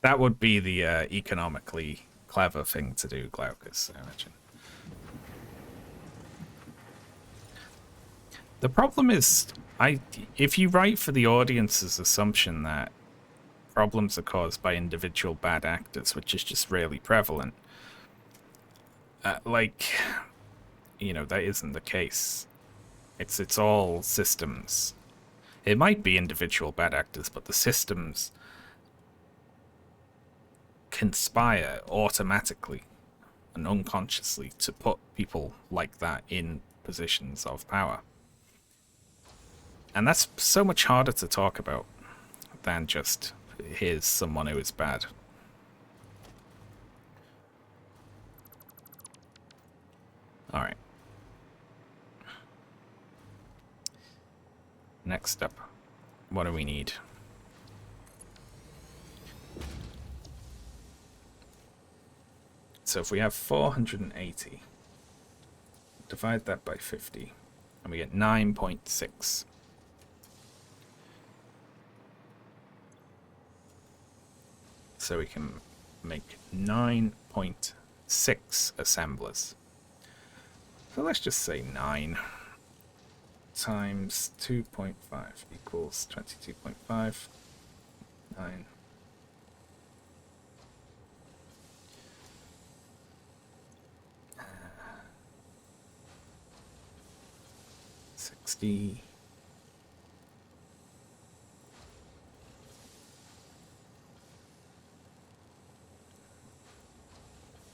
That would be the economically clever thing to do, Glaucus, I imagine. The problem is, if you write for the audience's assumption that problems are caused by individual bad actors, which is just really prevalent, like, you know, that isn't the case. It's all systems. It might be individual bad actors, but the systems conspire automatically and unconsciously to put people like that in positions of power. And that's so much harder to talk about than just, here's someone who is bad. Alright. Next up, what do we need? So if we have 480, divide that by 50, and we get 9.6. So we can make 9.6 assemblers. So let's just say 9 times 2.5 equals 22.5. 9. $60.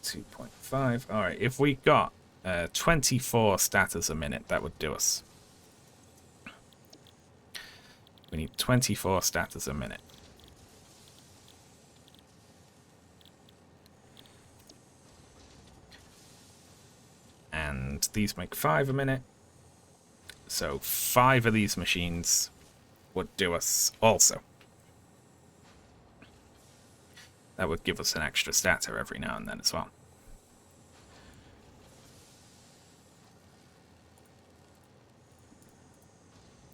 2.5. Alright, if we got 24 status a minute, that would do us. We need 24 status a minute. And these make 5 a minute. So 5 of these machines would do us also. That would give us an extra statter every now and then as well.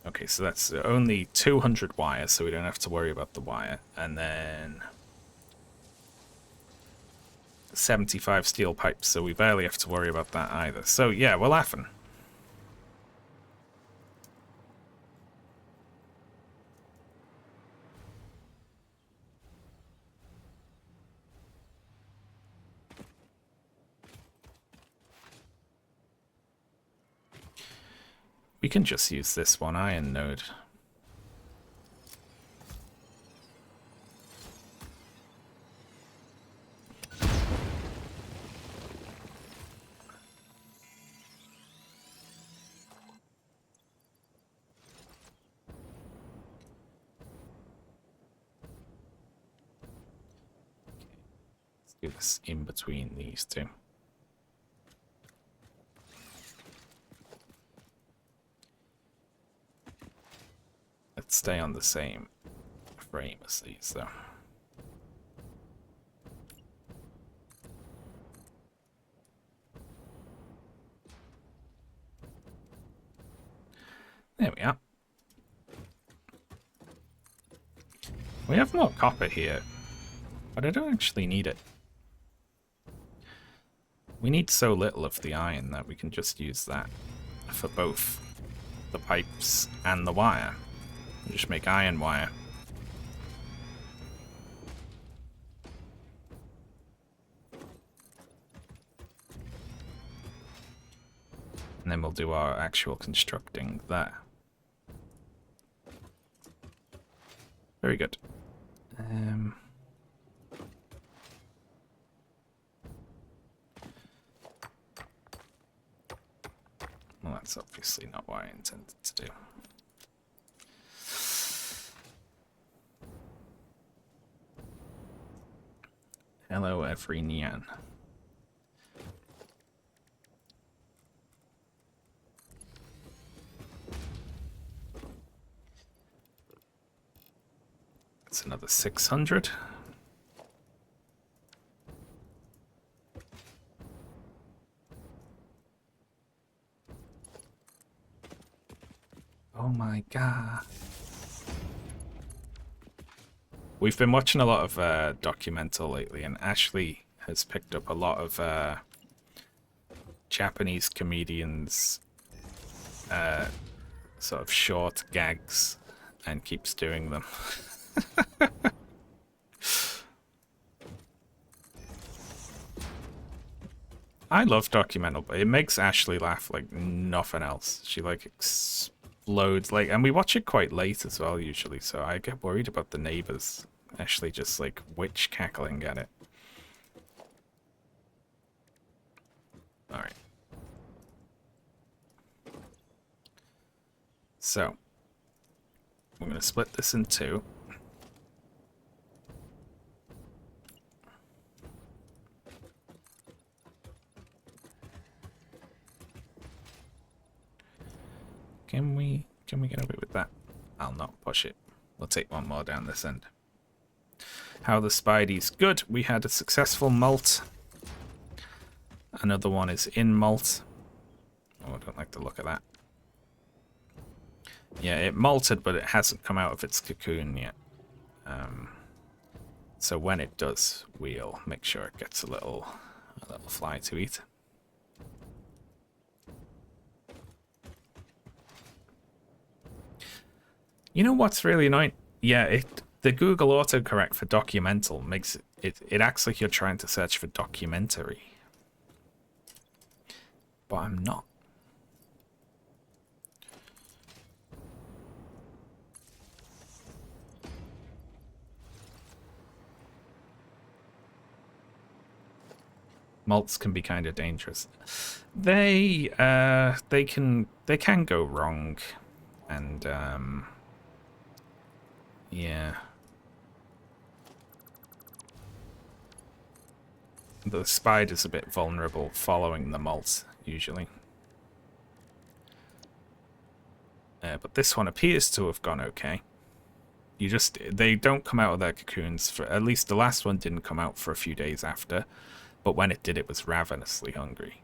Okay, so that's only 200 wires, so we don't have to worry about the wire. And then 75 steel pipes, so we barely have to worry about that either. So yeah, we're laughing. We can just use this one iron node. Let's do this in between these two. Let's stay on the same frame as these, though. There we are. We have more copper here, but I don't actually need it. We need so little of the iron that we can just use that for both the pipes and the wire. We'll just make iron wire. And then we'll do our actual constructing there. Very good. Well, that's obviously not what I intended to do. Hello, every Nyan. It's another 600. Oh my god. We've been watching a lot of documental lately, and Ashley has picked up a lot of Japanese comedians' sort of short gags and keeps doing them. I love documental, but it makes Ashley laugh like nothing else. She like explodes, like, and we watch it quite late as well usually, so I get worried about the neighbors. Ashley just like witch cackling at it. Alright. So, we're going to split this in two. Can we get away with that? I'll not push it. We'll take one more down this end. How are the Spideys? Good. We had a successful molt. Another one is in molt. Oh, I don't like the look of that. Yeah, it molted, but it hasn't come out of its cocoon yet. So when it does, we'll make sure it gets a little fly to eat. You know what's really annoying? Yeah, the Google autocorrect for documental makes it acts like you're trying to search for documentary. But I'm not. Malts can be kind of dangerous. They can go wrong, and yeah. The spider's a bit vulnerable following the malt, usually. But this one appears to have gone okay. They don't come out of their cocoons for, at least the last one didn't come out for a few days after, but when it did, it was ravenously hungry.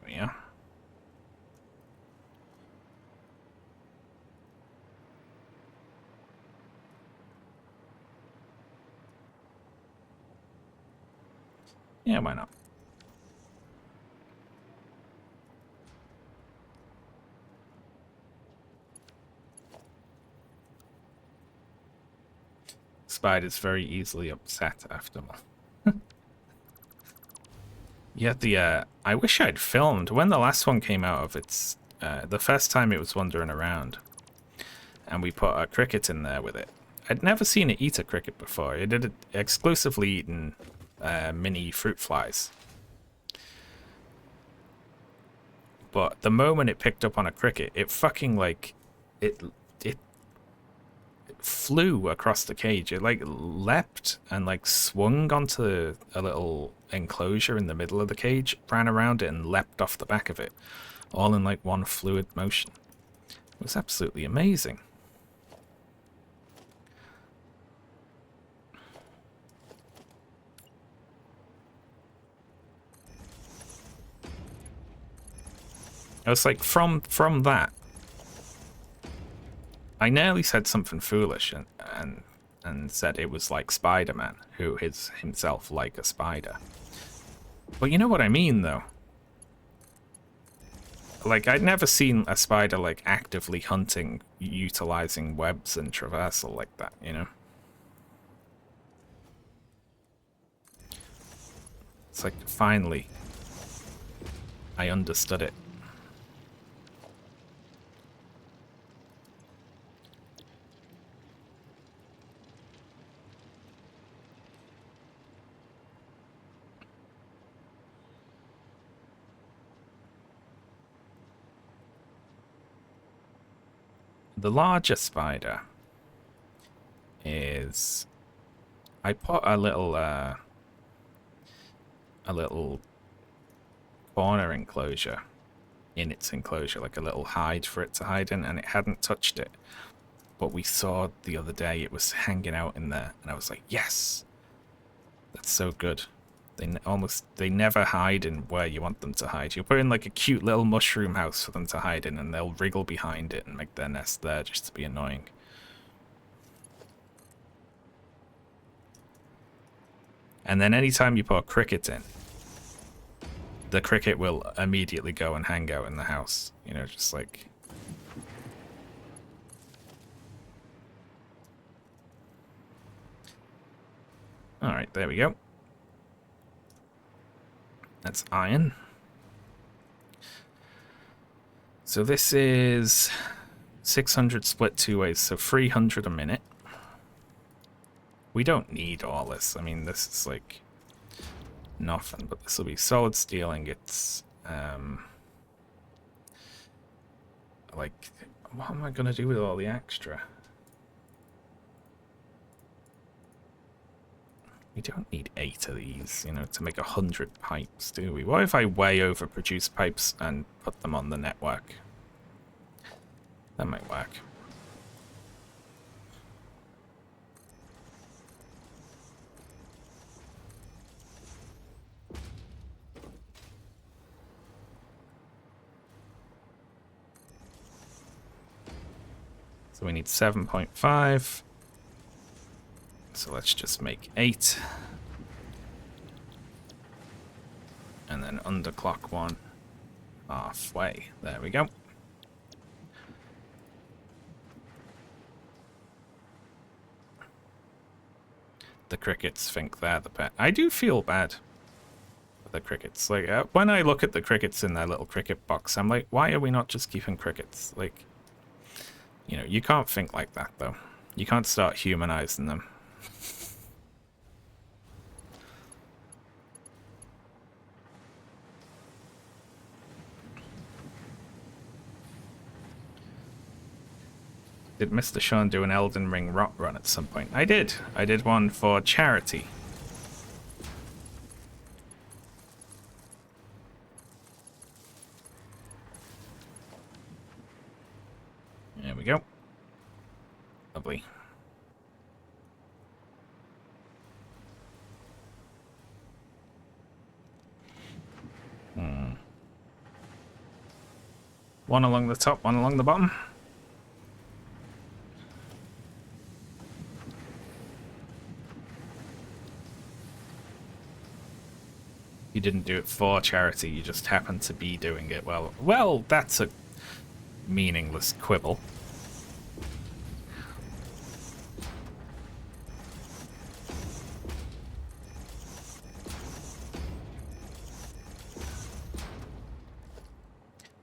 Yeah. Yeah, why not? Spider's very easily upset after more. Yeah, I wish I'd filmed when the last one came out of its the first time it was wandering around, and we put a cricket in there with it. I'd never seen it eat a cricket before. It had exclusively eaten mini fruit flies. But the moment it picked up on a cricket, it fucking like it flew across the cage. It like leapt and like swung onto a little enclosure in the middle of the cage, ran around it and leapt off the back of it, all in like one fluid motion. It was absolutely amazing. I was like, from that, I nearly said something foolish and said it was like Spider-Man, who is himself like a spider. But you know what I mean, though. Like, I'd never seen a spider like actively hunting, utilizing webs and traversal like that, you know? It's like, finally, I understood it. The larger spider is... I put a little corner enclosure in its enclosure, like a little hide for it to hide in, and it hadn't touched it. But we saw the other day it was hanging out in there, and I was like, yes! That's so good. They never hide in where you want them to hide. You put in like a cute little mushroom house for them to hide in, and they'll wriggle behind it and make their nest there just to be annoying. And then anytime you put a cricket in, the cricket will immediately go and hang out in the house. You know, just like... Alright, there we go. That's iron. So this is 600 split two ways, so 300 a minute. We don't need all this. I mean, this is like nothing, but this will be solid steel ingots. Like, what am I going to do with all the extra? We don't need 8 of these, you know, to make 100 pipes, do we? What if I way overproduce pipes and put them on the network? That might work. So we need 7.5. So let's just make 8. And then underclock 1 halfway. There we go. The crickets think they're the pet. I do feel bad for the crickets. Like, when I look at the crickets in their little cricket box, I'm like, why are we not just keeping crickets? Like, you know, you can't think like that, though. You can't start humanizing them. Did Mr. Shaun do an Elden Ring rot run at some point? I did. I did one for charity. There we go. Lovely. One along the top, one along the bottom. You didn't do it for charity, you just happened to be doing it. Well, that's a meaningless quibble.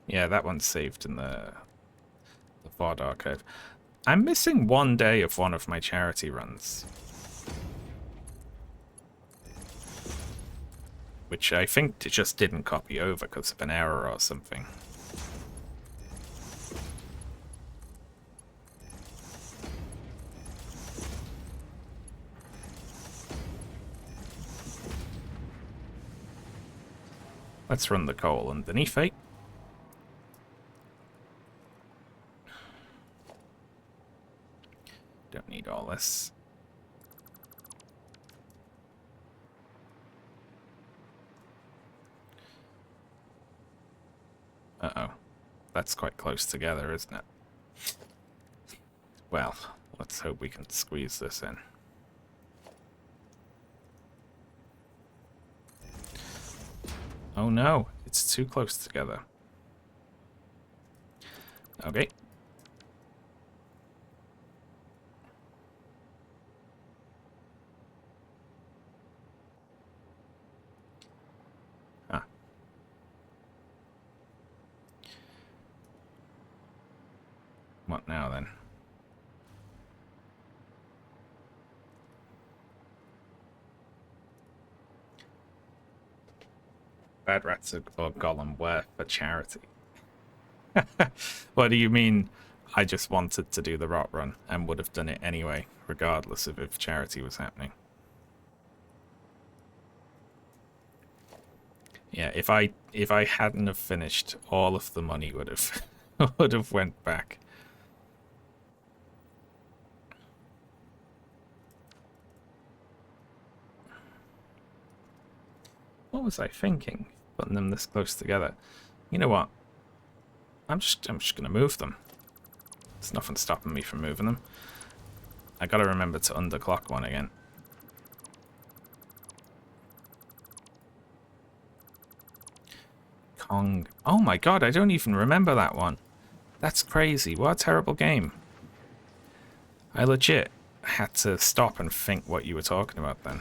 Yeah, that one's saved in the VOD archive. I'm missing one day of one of my charity runs, which I think it just didn't copy over because of an error or something. Let's run the coal underneath it. Don't need all this. Uh-oh. That's quite close together, isn't it? Well, let's hope we can squeeze this in. Oh no, it's too close together. Okay. What now then? Bad rats or Gollum were for charity. What do you mean? I just wanted to do the rot run and would have done it anyway, regardless of if charity was happening. Yeah, if I hadn't have finished, all of the money would have would have went back. What was I thinking? Putting them this close together. You know what? I'm just gonna move them. There's nothing stopping me from moving them. I gotta remember to underclock one again. Kong. Oh my god, I don't even remember that one. That's crazy. What a terrible game. I legit had to stop and think what you were talking about then.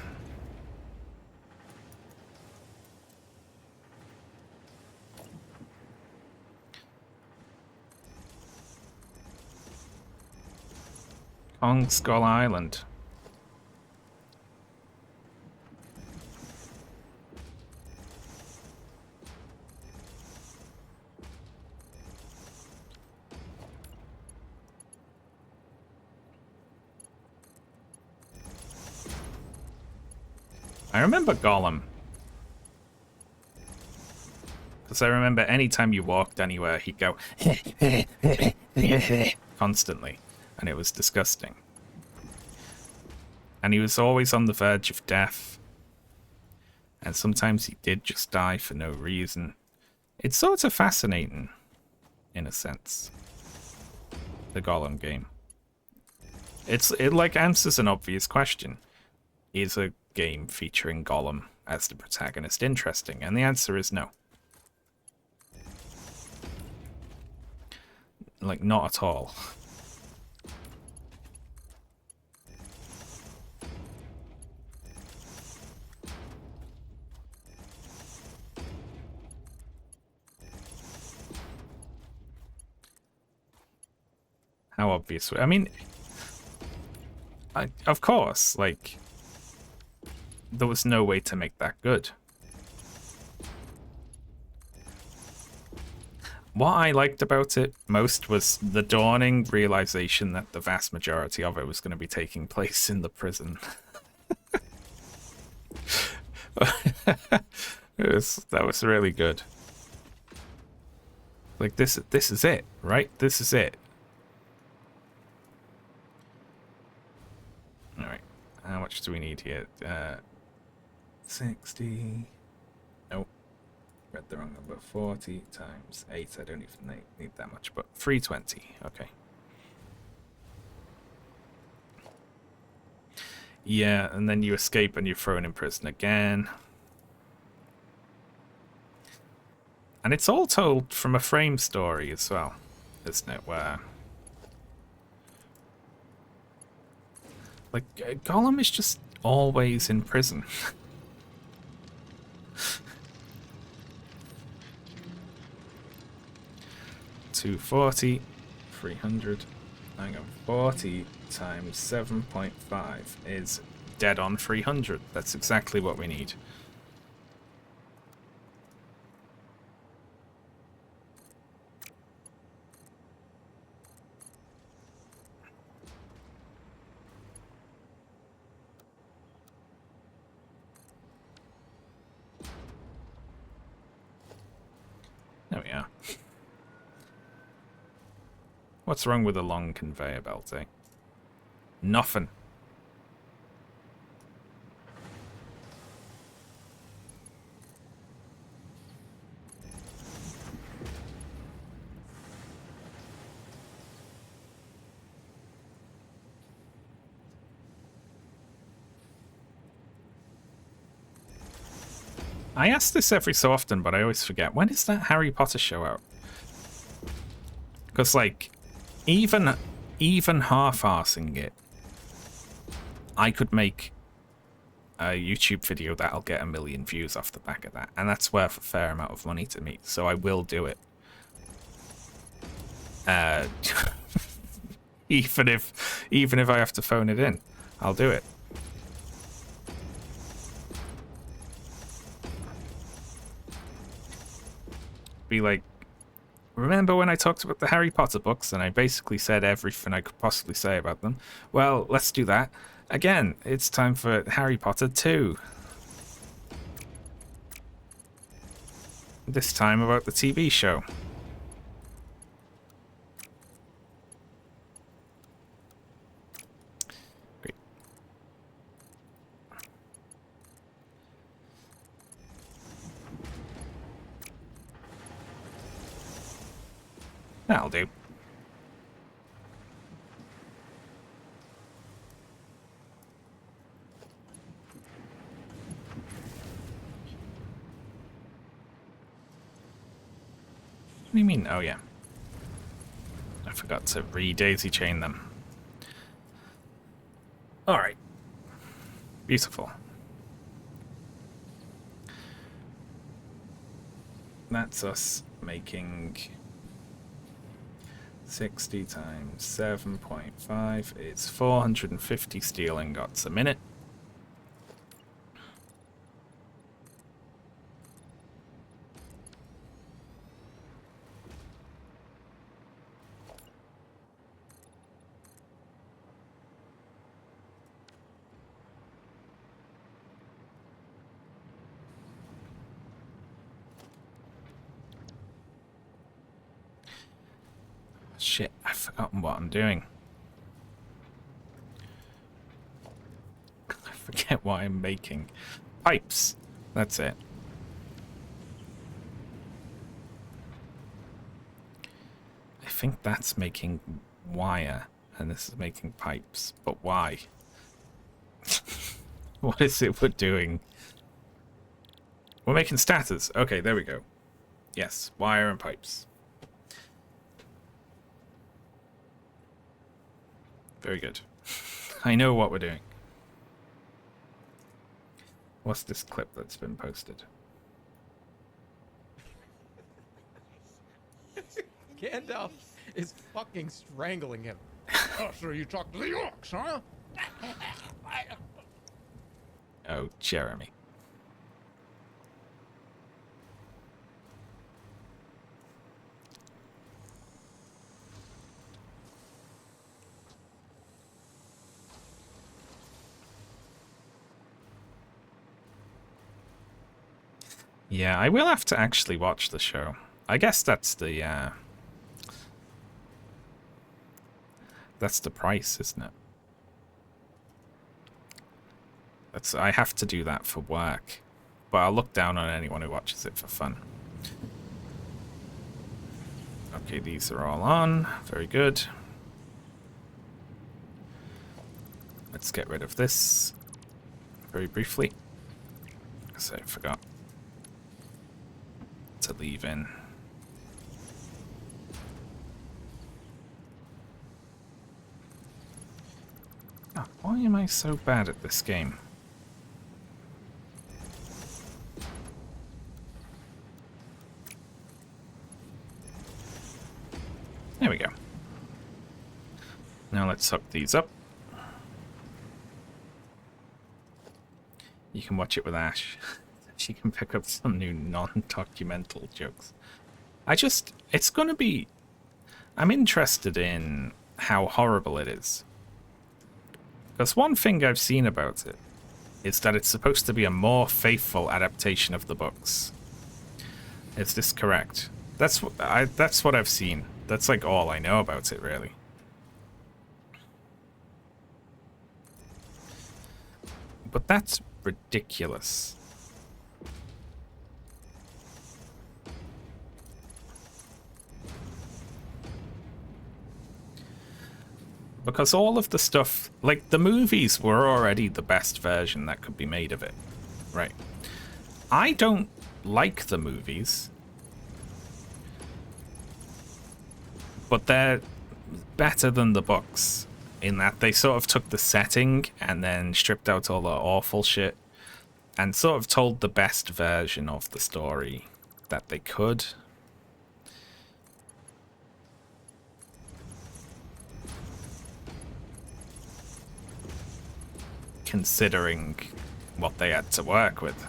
Kong Skull Island. I remember Gollum. Because I remember anytime you walked anywhere, he'd go constantly. And it was disgusting. And he was always on the verge of death. And sometimes he did just die for no reason. It's sort of fascinating, in a sense. The Gollum game. It like answers an obvious question. Is a game featuring Gollum as the protagonist interesting? And the answer is no. Like, not at all. How obvious? I mean, of course, like, there was no way to make that good. What I liked about it most was the dawning realization that the vast majority of it was going to be taking place in the prison. That was really good. Like, this is it, right? This is it. Alright, how much do we need here? 60. Nope. Read the wrong number. 40 times 8. I don't even need that much, but 320. Okay. Yeah, and then you escape and you're thrown in prison again. And it's all told from a frame story as well, isn't it? Where, like, Gollum is just always in prison. 240, 300, hang on, 40 times 7.5 is dead on 300. That's exactly what we need. There we are. What's wrong with a long conveyor belt, eh? Nothing. I ask this every so often, but I always forget. When is that Harry Potter show out? Because, like, even half-arsing it, I could make a YouTube video that'll get 1 million views off the back of that. And that's worth a fair amount of money to me, so I will do it. even if I have to phone it in, I'll do it. Be like, remember when I talked about the Harry Potter books and I basically said everything I could possibly say about them? Well, let's do that. Again, it's time for Harry Potter 2. This time about the TV show. Great. That'll do. What do you mean? Oh, yeah. I forgot to re-daisy chain them. Alright. Beautiful. That's us making 60 times 7.5. It's 450 steel ingots a minute. Shit, I've forgotten what I'm doing. I forget what I'm making. Pipes. That's it. I think that's making wire, and this is making pipes. But why? What is it we're doing? We're making stators. Okay, there we go. Yes, wire and pipes. Very good. I know what we're doing. What's this clip that's been posted? Gandalf is fucking strangling him. Oh, so you talk to the orcs, huh? Oh, Jeremy. Yeah, I will have to actually watch the show. I guess that's the price, isn't it? I have to do that for work. But I'll look down on anyone who watches it for fun. Okay, these are all on. Very good. Let's get rid of this very briefly. Because I forgot to leave in. Oh, why am I so bad at this game? There we go. Now let's hook these up. You can watch it with Ash. She can pick up some new non-documental jokes. It's gonna be... I'm interested in how horrible it is. Because one thing I've seen about it is that it's supposed to be a more faithful adaptation of the books. Is this correct? That's what I've seen. That's like all I know about it, really. But that's ridiculous. Because all of the stuff, like the movies were already the best version that could be made of it. Right. I don't like the movies. But they're better than the books in that they sort of took the setting and then stripped out all the awful shit and sort of told the best version of the story that they could. considering what they had to work with.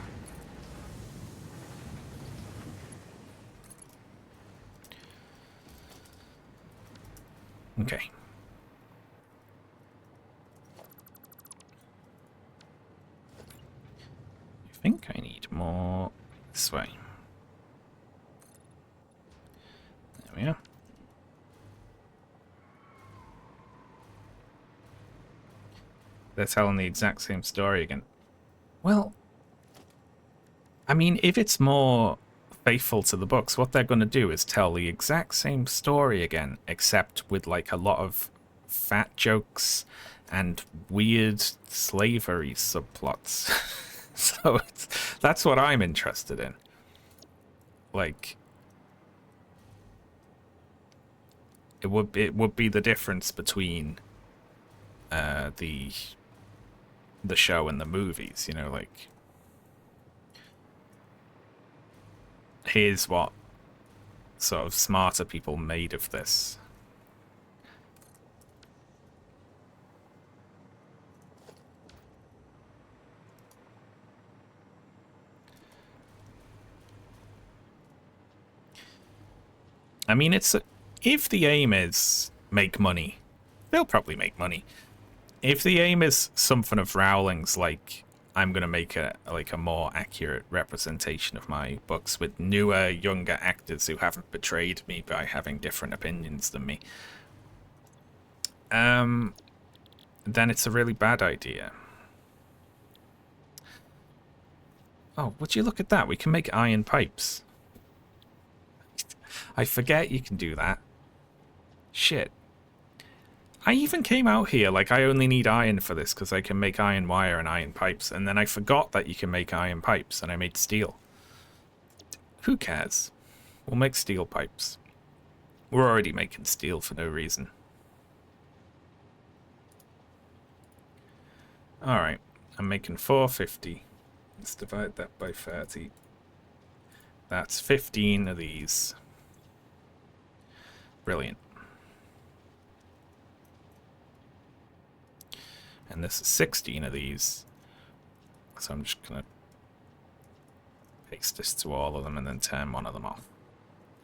Okay. I think I need more this way. There we are. They're telling the exact same story again. Well, I mean, if it's more faithful to the books, what they're going to do is tell the exact same story again, except with like a lot of fat jokes and weird slavery subplots. So that's what I'm interested in. Like, it would be the difference between the show and the movies, you know, like, here's what sort of smarter people made of this. I mean, if the aim is make money, they'll probably make money. If the aim is something of Rowling's, like, I'm gonna make a more accurate representation of my books with newer, younger actors who haven't betrayed me by having different opinions than me, then it's a really bad idea. Oh, would you look at that? We can make iron pipes. I forget you can do that. Shit. I even came out here like I only need iron for this because I can make iron wire and iron pipes, and then I forgot that you can make iron pipes and I made steel. Who cares? We'll make steel pipes. We're already making steel for no reason. Alright, I'm making 450. Let's divide that by 30. That's 15 of these. Brilliant. And this is 16 of these. So I'm just gonna paste this to all of them and then turn one of them off.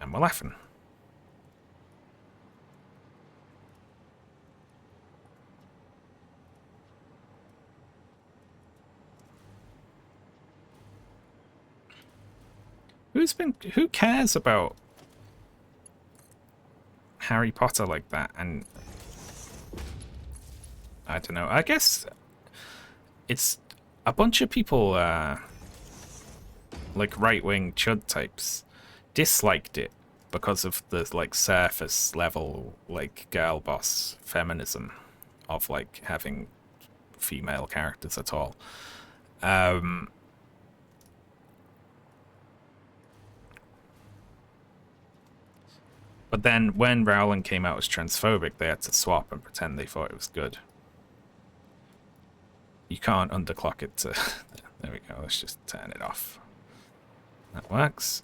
And we're laughing. Who cares about Harry Potter like that? And I don't know. I guess it's a bunch of people, like right-wing chud types, disliked it because of the like surface level, like girl boss feminism of like having female characters at all. But then when Rowling came out as transphobic, they had to swap and pretend they thought it was good. You can't underclock it to... There we go, let's just turn it off. That works.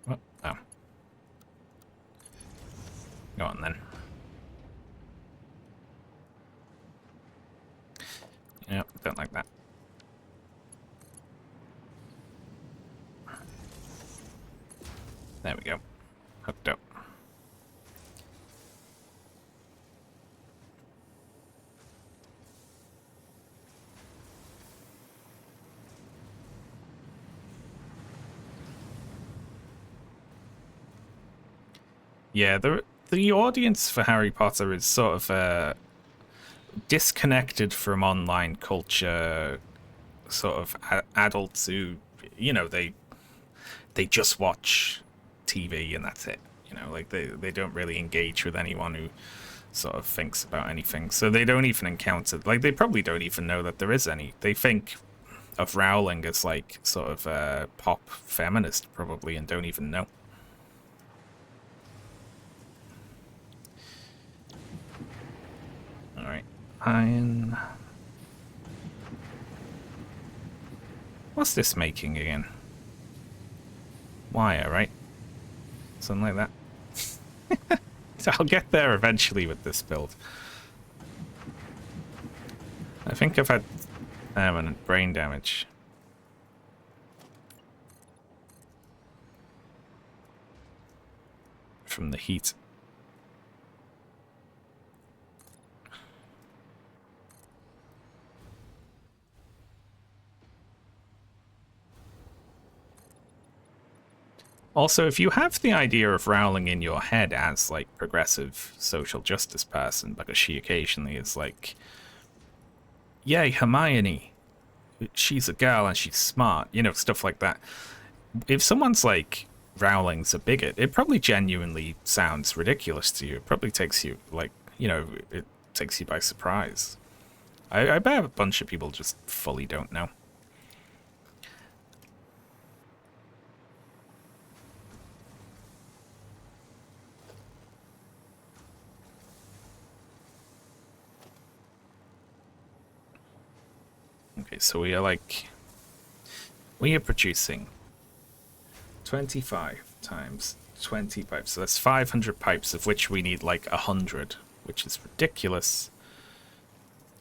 What? Oh. Go on then. Yep, don't like that. There we go. Hooked up. Yeah, the audience for Harry Potter is sort of disconnected from online culture, sort of adults who, you know, they just watch TV and that's it. You know, like they don't really engage with anyone who sort of thinks about anything. So they don't even encounter, like, they probably don't even know that there is any. They think of Rowling as like sort of a pop feminist probably and don't even know. Alright. Iron. What's this making again? wire, right? Something like that. So I'll get there eventually with this build. I think I've had permanent brain damage. From the heat. Also, if you have the idea of Rowling in your head as, like, progressive social justice person, because she occasionally is like, yay, Hermione, she's a girl and she's smart, you know, stuff like that. If someone's like, Rowling's a bigot, it probably genuinely sounds ridiculous to you. It probably takes you, like, you know, it takes you by surprise. I bet a bunch of people just fully don't know. Okay, so we are producing 25 times 20 pipes. So that's 500 pipes, of which we need like 100, which is ridiculous.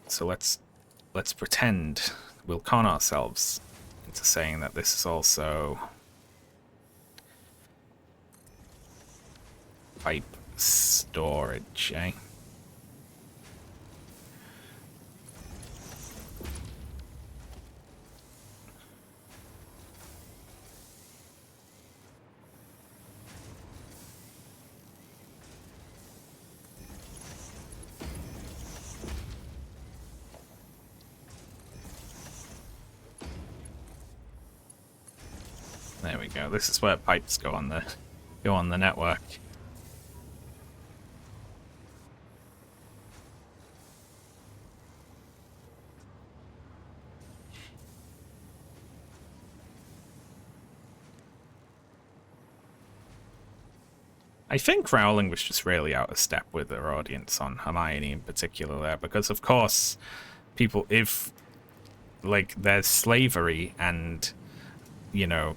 So let's pretend we'll con ourselves into saying that this is also pipe storage, eh? There we go. This is where pipes go on the network. I think Rowling was just really out of step with her audience on Hermione in particular there, because of course people, if like there's slavery and, you know,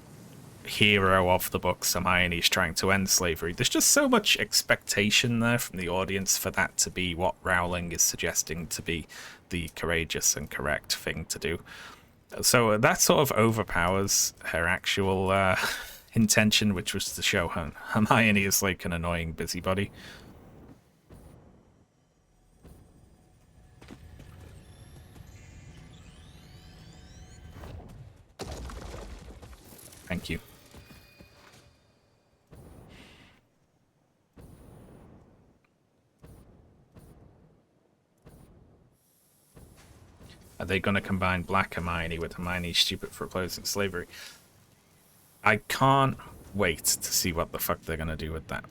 hero of the books, Hermione's trying to end slavery, there's just so much expectation there from the audience for that to be what Rowling is suggesting to be the courageous and correct thing to do. So that sort of overpowers her actual intention, which was to show Hermione is like an annoying busybody. Thank you. Are they going to combine Black Hermione with Hermione stupid for opposing slavery? I can't wait to see what the fuck they're going to do with that.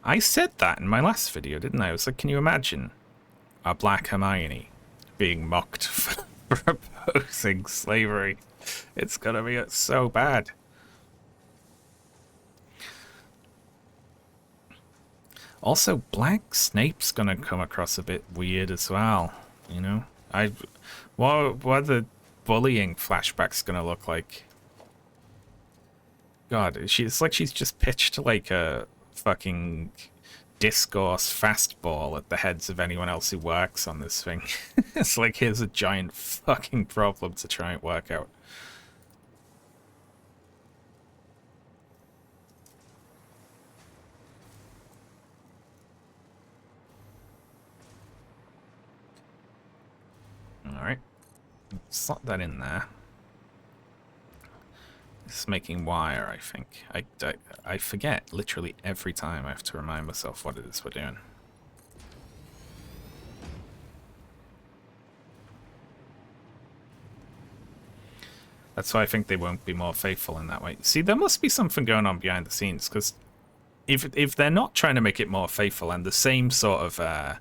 I said that in my last video, didn't I? I was like, can you imagine a Black Hermione being mocked for opposing slavery? It's going to be so bad. Also, Black Snape's gonna come across a bit weird as well, you know? What are the bullying flashbacks gonna look like? God, it's like she's just pitched like a fucking discourse fastball at the heads of anyone else who works on this thing. It's like, here's a giant fucking problem to try and work out. Alright, slot that in there. It's making wire, I think. I forget literally every time. I have to remind myself what it is we're doing. That's why I think they won't be more faithful in that way. See, there must be something going on behind the scenes, because if they're not trying to make it more faithful and the same sort of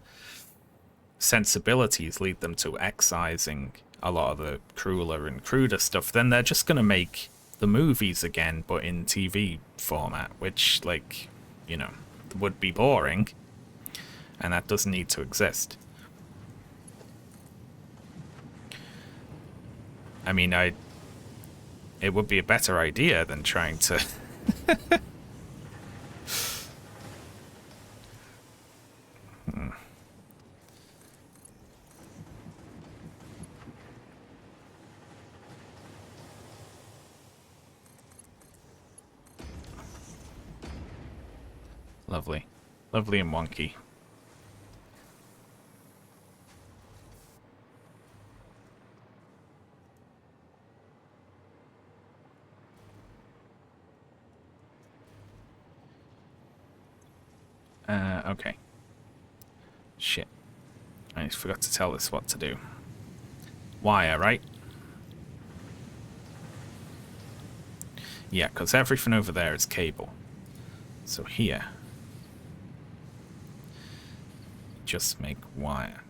sensibilities lead them to excising a lot of the crueler and cruder stuff, then they're just going to make the movies again, but in TV format, which, like, you know, would be boring, and that doesn't need to exist. I mean, it would be a better idea than trying to... Lovely. Lovely and wonky. Okay. Shit. I forgot to tell this what to do. Wire, right? Yeah, because everything over there is cable. So here... just make wire.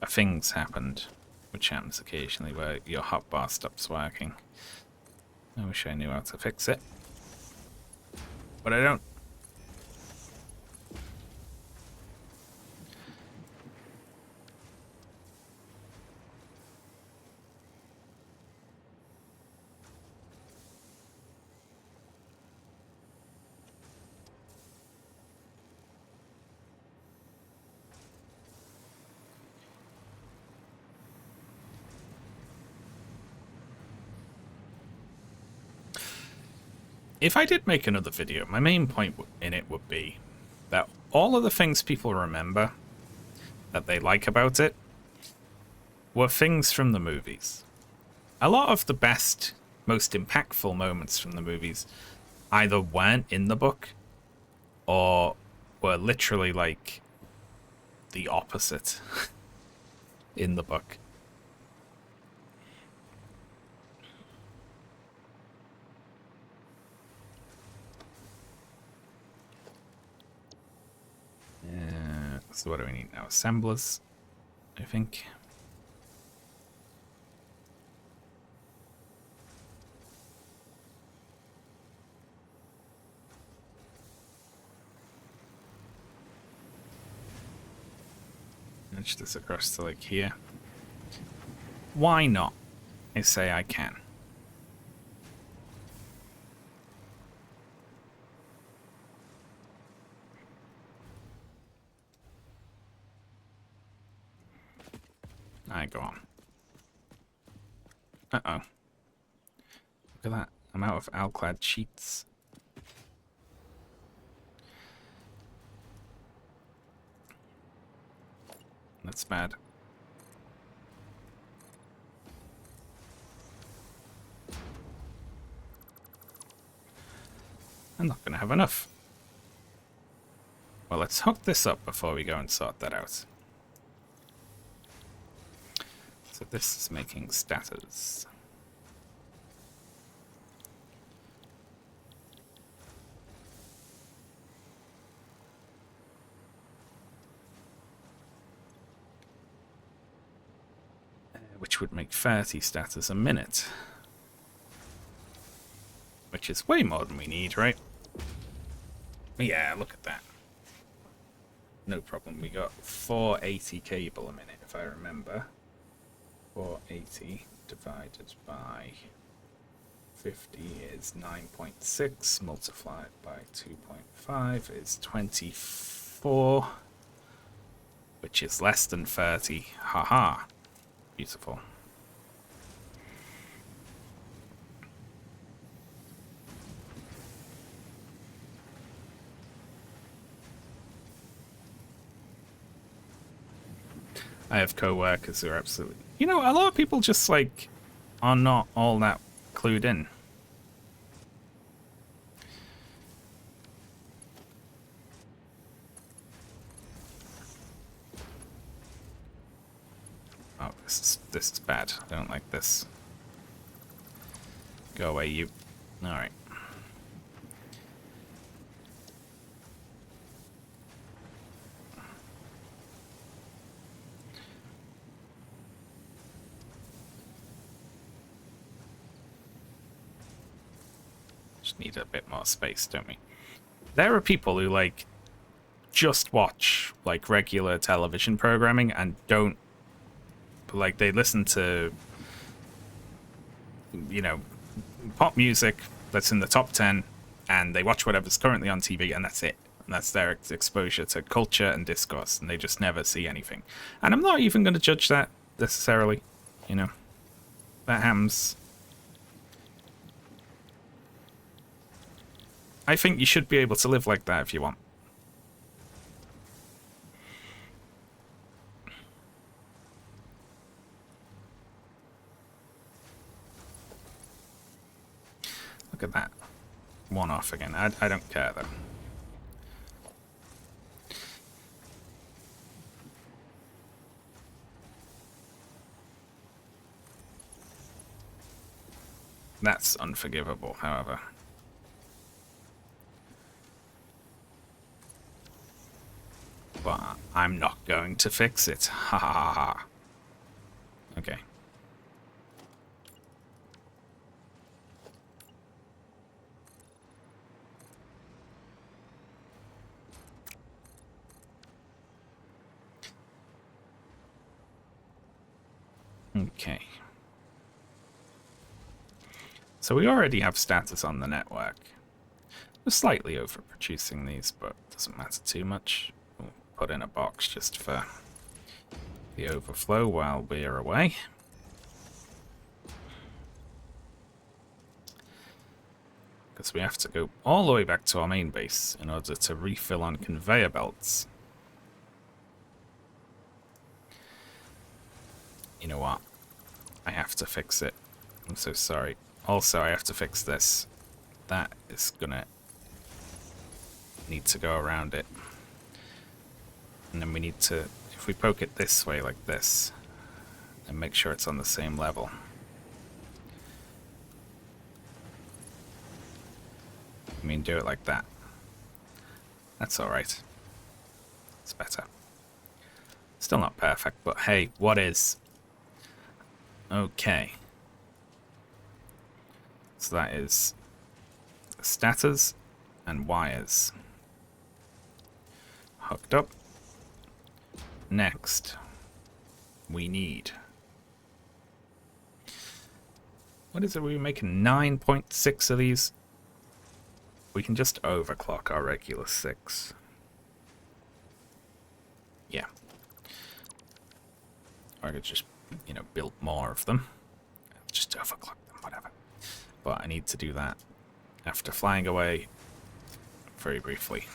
A thing's happened, which happens occasionally, where your hotbar stops working. I wish I knew how to fix it, but I don't. If I did make another video, my main point in it would be that all of the things people remember that they like about it were things from the movies. A lot of the best, most impactful moments from the movies either weren't in the book or were literally like the opposite in the book. So what do we need now? Assemblers, I think. Nudge this across to like here. Why not? I say I can. Alright, go on. Uh-oh. Look at that. I'm out of Alclad sheets. That's bad. I'm not going to have enough. Well, let's hook this up before we go and sort that out. So this is making status. Which would make 30 status a minute. Which is way more than we need, right? Yeah, look at that. No problem. We got 480 cable a minute, if I remember. 480 divided by 50 is 9.6, multiplied by 2.5 is 24, which is less than 30. Haha. Beautiful. I have co-workers who are absolutely... You know, a lot of people just, like, are not all that clued in. Oh, this is bad. I don't like this. Go away, you. Alright. Just need a bit more space, don't we? There are people who, like, just watch, like, regular television programming and don't, like, they listen to, you know, pop music that's in the top 10, and they watch whatever's currently on TV, and that's it. And that's their exposure to culture and discourse, and they just never see anything. And I'm not even going to judge that necessarily, you know. That happens. I think you should be able to live like that if you want. Look at that. One off again. I don't care, though. That's unforgivable, however. But I'm not going to fix it. Ha ha ha ha. Okay. Okay. So we already have status on the network. We're slightly overproducing these, but it doesn't matter too much. We'll put in a box just for the overflow while we're away. Because we have to go all the way back to our main base in order to refill on conveyor belts. You know what? I have to fix it. I'm so sorry. Also, I have to fix this. That is gonna need to go around it. And then we need to, if we poke it this way like this, and make sure it's on the same level. I mean, do it like that. That's alright. It's better. Still not perfect, but hey, what is? Okay. So that is stators and wires hooked up. Next, we need, what is it, we're making 9.6 of these? We can just overclock our regular 6. Yeah. Or I could just, you know, build more of them. Just overclock them, whatever. But I need to do that after flying away very briefly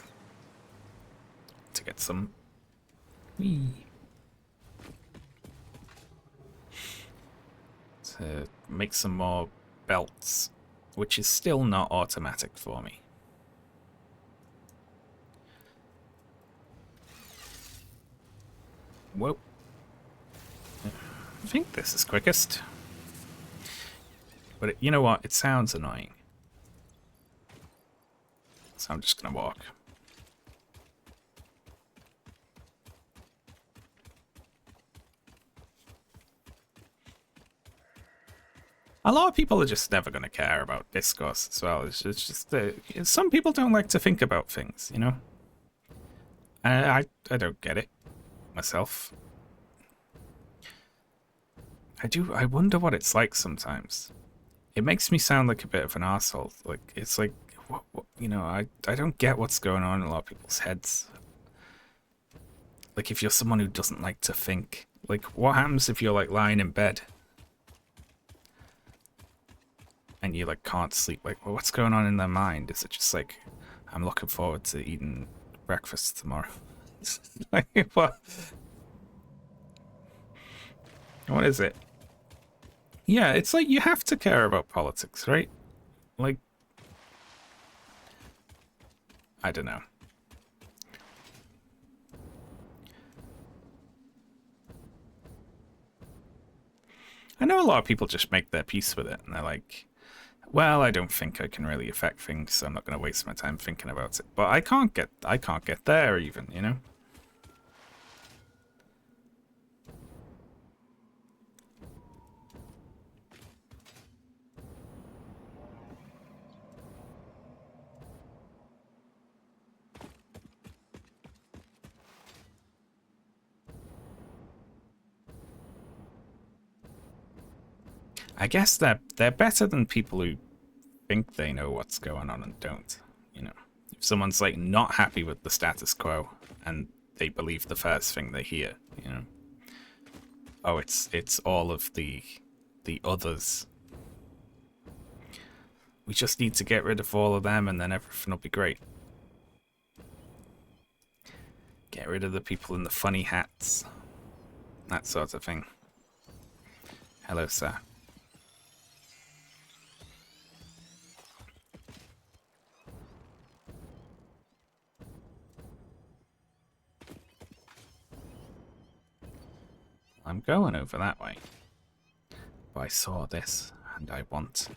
to get some. To make some more belts, which is still not automatic for me. Whoa. I think this is quickest. But you know what? It sounds annoying. So I'm just going to walk. A lot of people are just never going to care about discourse as well. It's just some people don't like to think about things, you know? I don't get it myself. I wonder what it's like sometimes. It makes me sound like a bit of an asshole. Like, it's like, what, you know, I don't get what's going on in a lot of people's heads. Like, if you're someone who doesn't like to think, like, what happens if you're, like, lying in bed and you, like, can't sleep? Like, well, what's going on in their mind? Is it just like, I'm looking forward to eating breakfast tomorrow? Like, what? What is it? Yeah, it's like you have to care about politics, right? Like, I don't know. I know a lot of people just make their peace with it, and they're like, Well, I don't think I can really affect things, so I'm not going to waste my time thinking about it. But I can't get there even, you know? I guess they're better than people who think they know what's going on and don't, you know. If someone's like not happy with the status quo and they believe the first thing they hear, you know. Oh, it's all of the others. We just need to get rid of all of them and then everything will be great. Get rid of the people in the funny hats. That sort of thing. Hello, sir. I'm going over that way. But I saw this, and I want...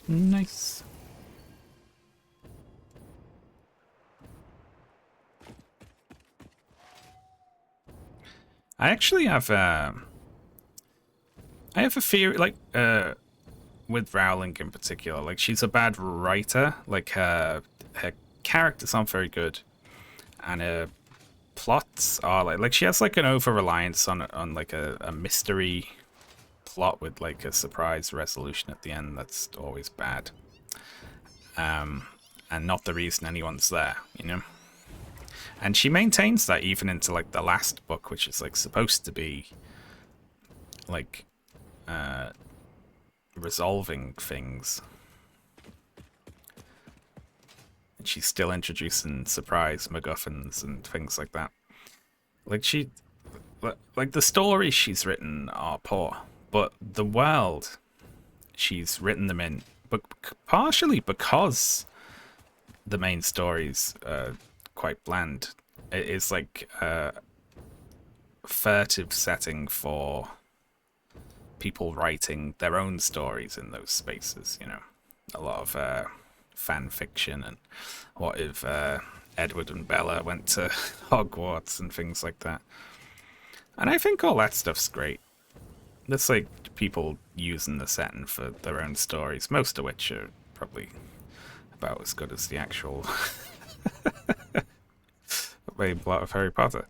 Nice. I actually have I have a theory, like, with Rowling in particular. Like, she's a bad writer. Like, her characters aren't very good, and her plots are like she has like an over reliance on like a mystery plot with like a surprise resolution at the end. That's always bad, and not the reason anyone's there, you know. And she maintains that even into like the last book, which is like supposed to be like resolving things. And she's still introducing surprise MacGuffins and things like that. Like like the stories she's written are poor, but the world she's written them in, but partially because the main story's quite bland. It is like a furtive setting for people writing their own stories in those spaces, you know. A lot of fan fiction and what if Edward and Bella went to Hogwarts and things like that. And I think all that stuff's great. That's like people using the setting for their own stories, most of which are probably about as good as the actual main plot of Harry Potter.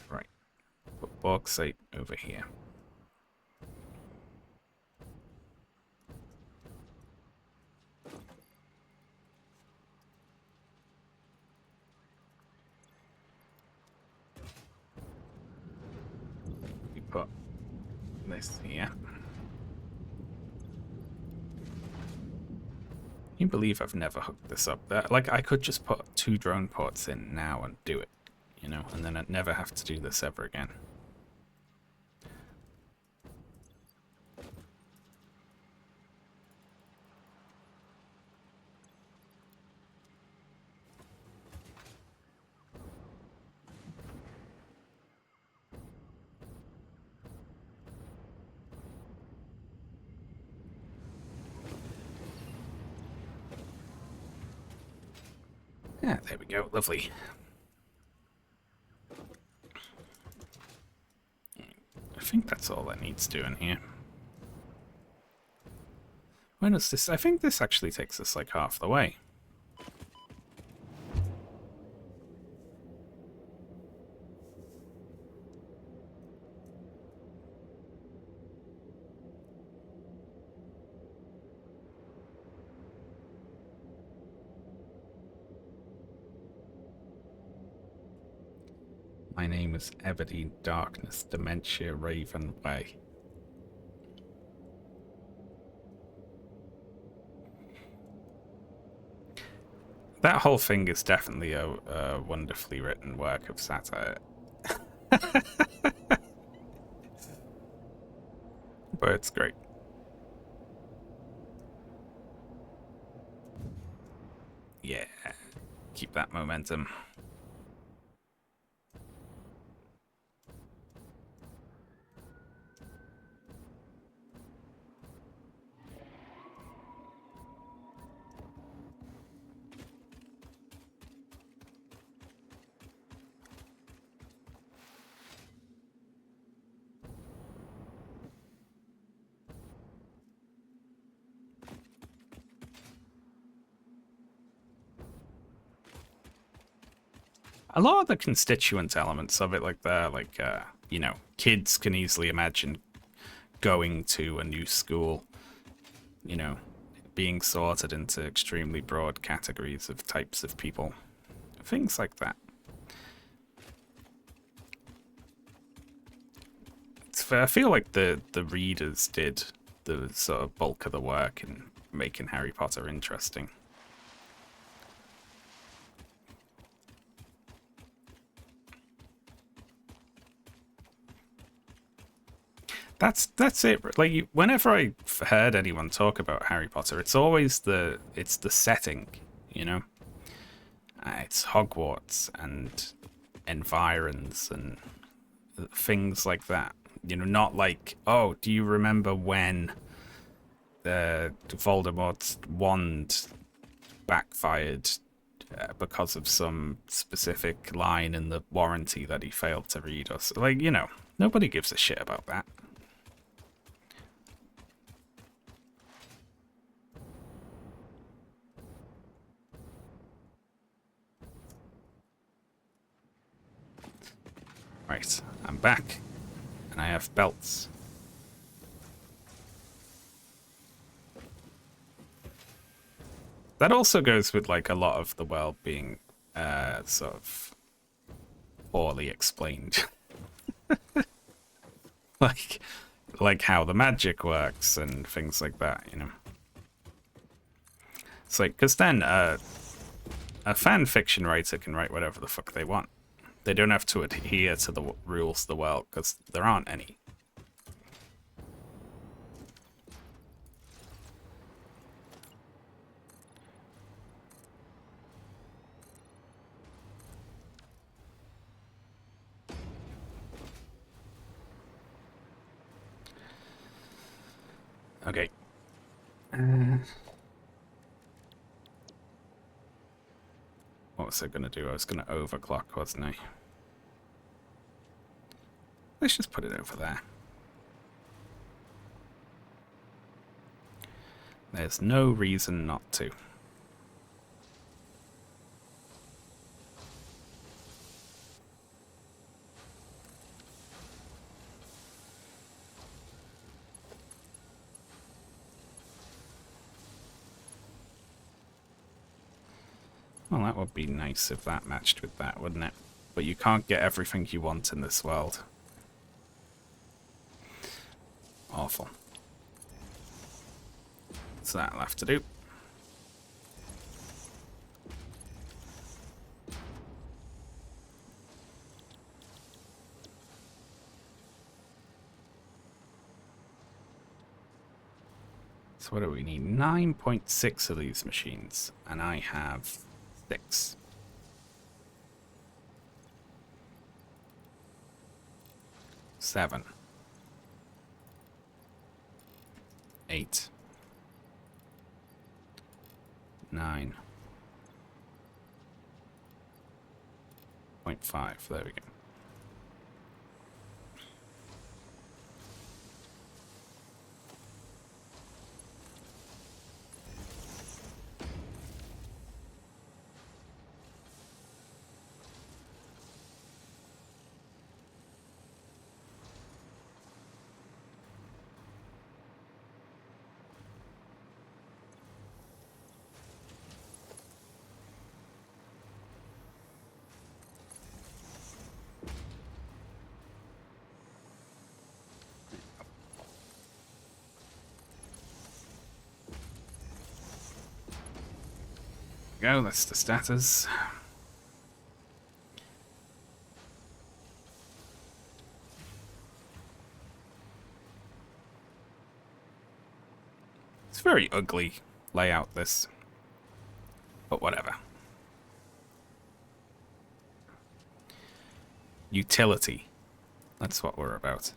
Right. Put bauxite over here. We put this here. Can you believe I've never hooked this up? Like, I could just put 2 drone ports in now and do it, you know, and then I'd never have to do this ever again. Yeah, there we go. Lovely. I think that's all that needs doing here. When is this? I think this actually takes us like half the way. My name is Everdeen Darkness, Dementia Raven Way. That whole thing is definitely a wonderfully written work of satire. But it's great. Yeah, keep that momentum. A lot of the constituent elements of it, you know, kids can easily imagine going to a new school, you know, being sorted into extremely broad categories of types of people, things like that. I feel like the readers did the sort of bulk of the work in making Harry Potter interesting. That's it. Like whenever I heard anyone talk about Harry Potter, it's always the setting, you know. It's Hogwarts and environs and things like that. You know, not like, oh, do you remember when Voldemort's wand backfired because of some specific line in the warranty that he failed to read? Or so, like, you know, nobody gives a shit about that. Right, I'm back, and I have belts. That also goes with like a lot of the world being sort of poorly explained. like how the magic works and things like that, you know. It's like, because then a fan fiction writer can write whatever the fuck they want. They don't have to adhere to the rules of the world, because there aren't any. Okay. What was I going to do? I was going to overclock, wasn't I? Let's just put it over there. There's no reason not to. Well, that would be nice if that matched with that, wouldn't it? But you can't get everything you want in this world. Awful. So that'll have to do. So what do we need? 9.6 of these machines, and I have 6. Seven. 8. 9. 0.5. There we go. Go, that's the status. It's very ugly layout, this. But whatever. Utility. That's what we're about.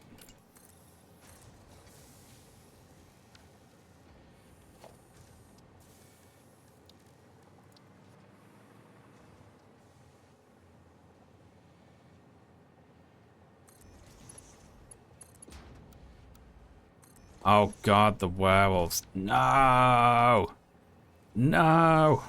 Oh god, the werewolves. No! No!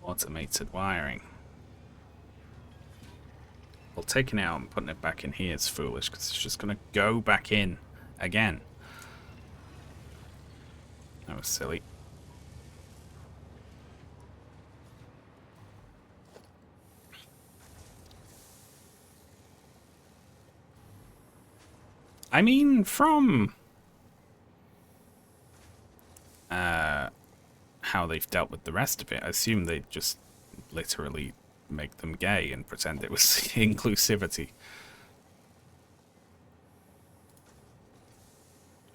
Automated wiring. Well, taking it out and putting it back in here is foolish because it's just going to go back in again. That was silly. I mean, from how they've dealt with the rest of it, I assume they just literally make them gay and pretend it was inclusivity.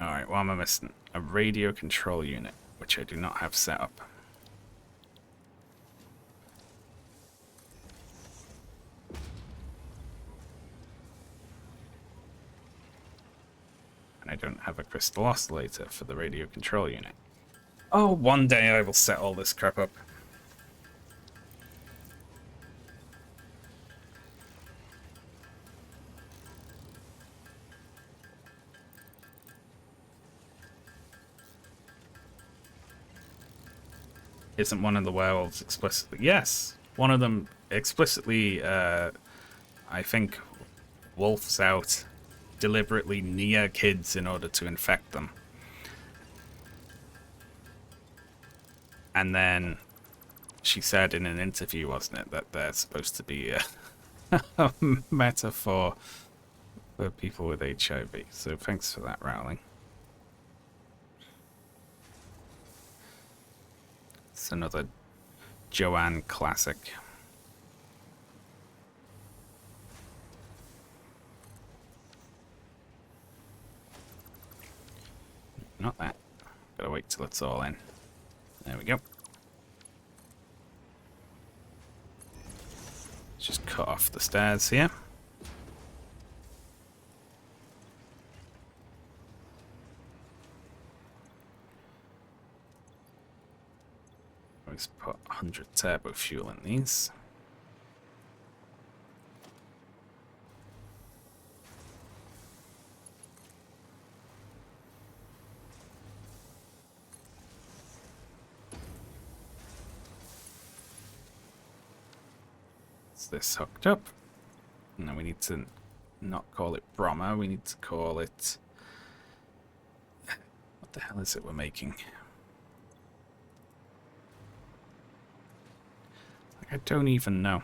Alright, what am I missing? A radio control unit, which I do not have set up. And I don't have a crystal oscillator for the radio control unit. Oh, one day I will set all this crap up. Isn't one of the werewolves explicitly? Yes, one of them explicitly, I think, wolfs out deliberately near kids in order to infect them. And then she said in an interview, wasn't it, that they're supposed to be a metaphor for people with HIV. So thanks for that, Rowling. It's another Joanne classic. Not that. Gotta wait till it's all in. There we go. Just cut off the stairs here. Always put 100 turbo fuel in these. This hooked up. Now we need to not call it Brommer, we need to call it... What the hell is it we're making? I don't even know.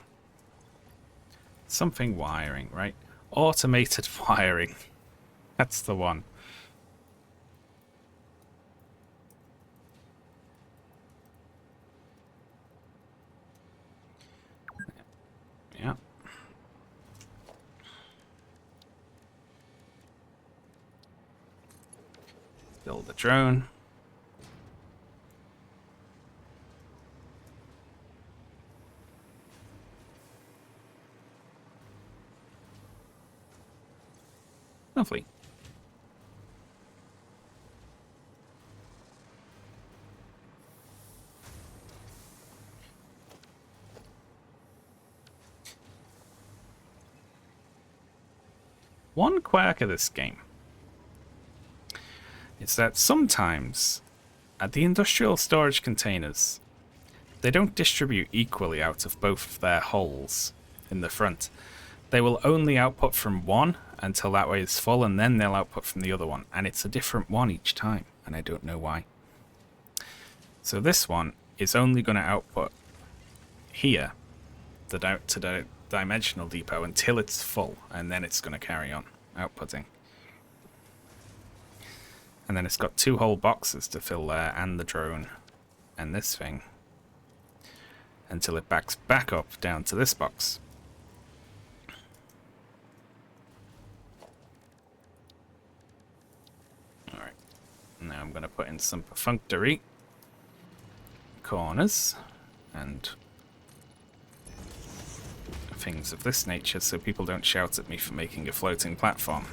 Something wiring, right? Automated wiring. That's the one. Yeah. Build the drone. Lovely. One quirk of this game is that sometimes at the industrial storage containers, they don't distribute equally out of both of their holes in the front. They will only output from one until that way is full, and then they'll output from the other one. And it's a different one each time, and I don't know why. So this one is only going to output here to the dimensional depot until it's full, and then it's going to carry on outputting. And then it's got two whole boxes to fill there, and the drone, and this thing, until it backs back up down to this box. I'm going to put in some perfunctory corners and things of this nature so people don't shout at me for making a floating platform.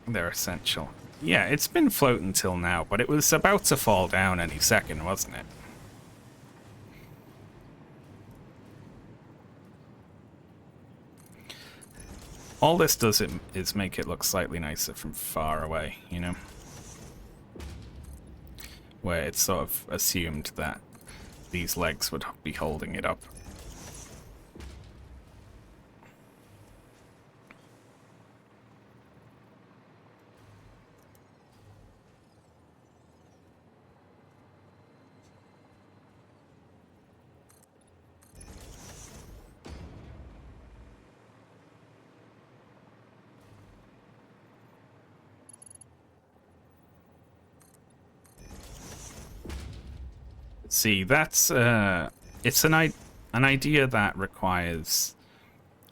They're essential. Yeah, it's been floating till now, but it was about to fall down any second, wasn't it? All this does is make it look slightly nicer from far away, you know? Where it's sort of assumed that these legs would be holding it up. See, that's it's an idea that requires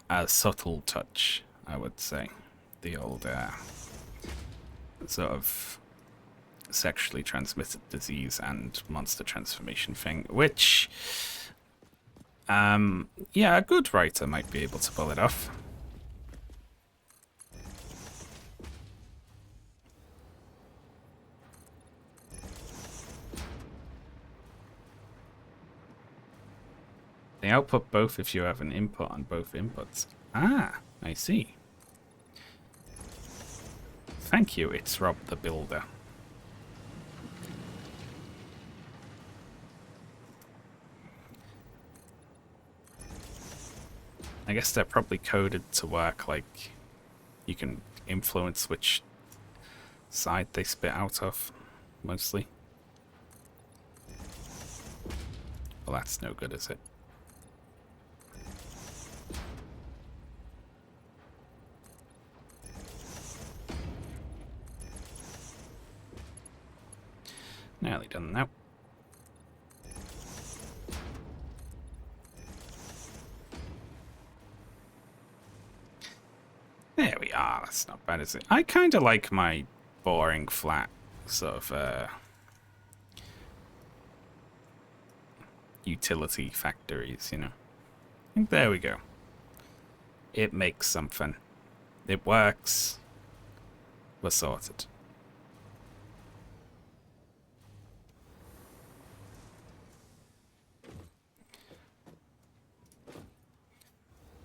a subtle touch, I would say. The old sort of sexually transmitted disease and monster transformation thing, which yeah, a good writer might be able to pull it off. They output both if you have an input on both inputs. Ah, I see. Thank you, it's Rob the Builder. I guess they're probably coded to work like you can influence which side they spit out of, mostly. Well, that's no good, is it? Nearly done now. There we are. That's not bad, is it? I kind of like my boring, flat sort of utility factories, you know. And there we go. It makes something. It works. We're sorted.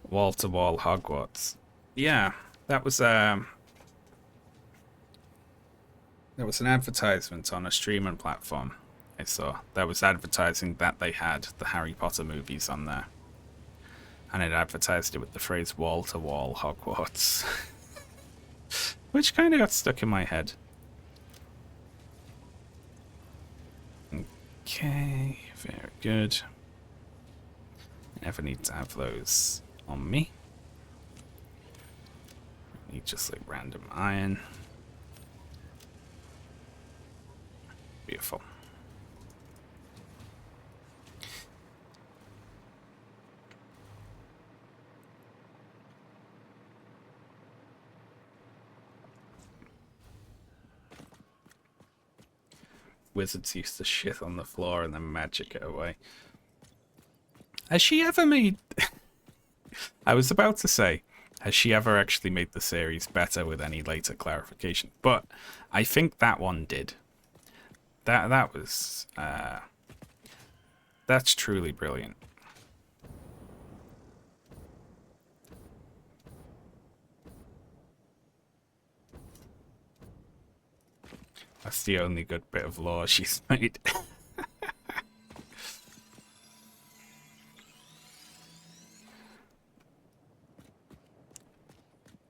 Wall-to-wall Hogwarts. Yeah, that was an advertisement on a streaming platform I saw. That was advertising that they had the Harry Potter movies on there. And it advertised it with the phrase wall-to-wall Hogwarts. Which kind of got stuck in my head. Okay, very good. Never need to have those on me. Need just like random iron. Beautiful. Wizards used to shit on the floor and then magic it away. Has she ever made... I was about to say, has she ever actually made the series better with any later clarification? But I think that one did. That was... that's truly brilliant. That's the only good bit of lore she's made.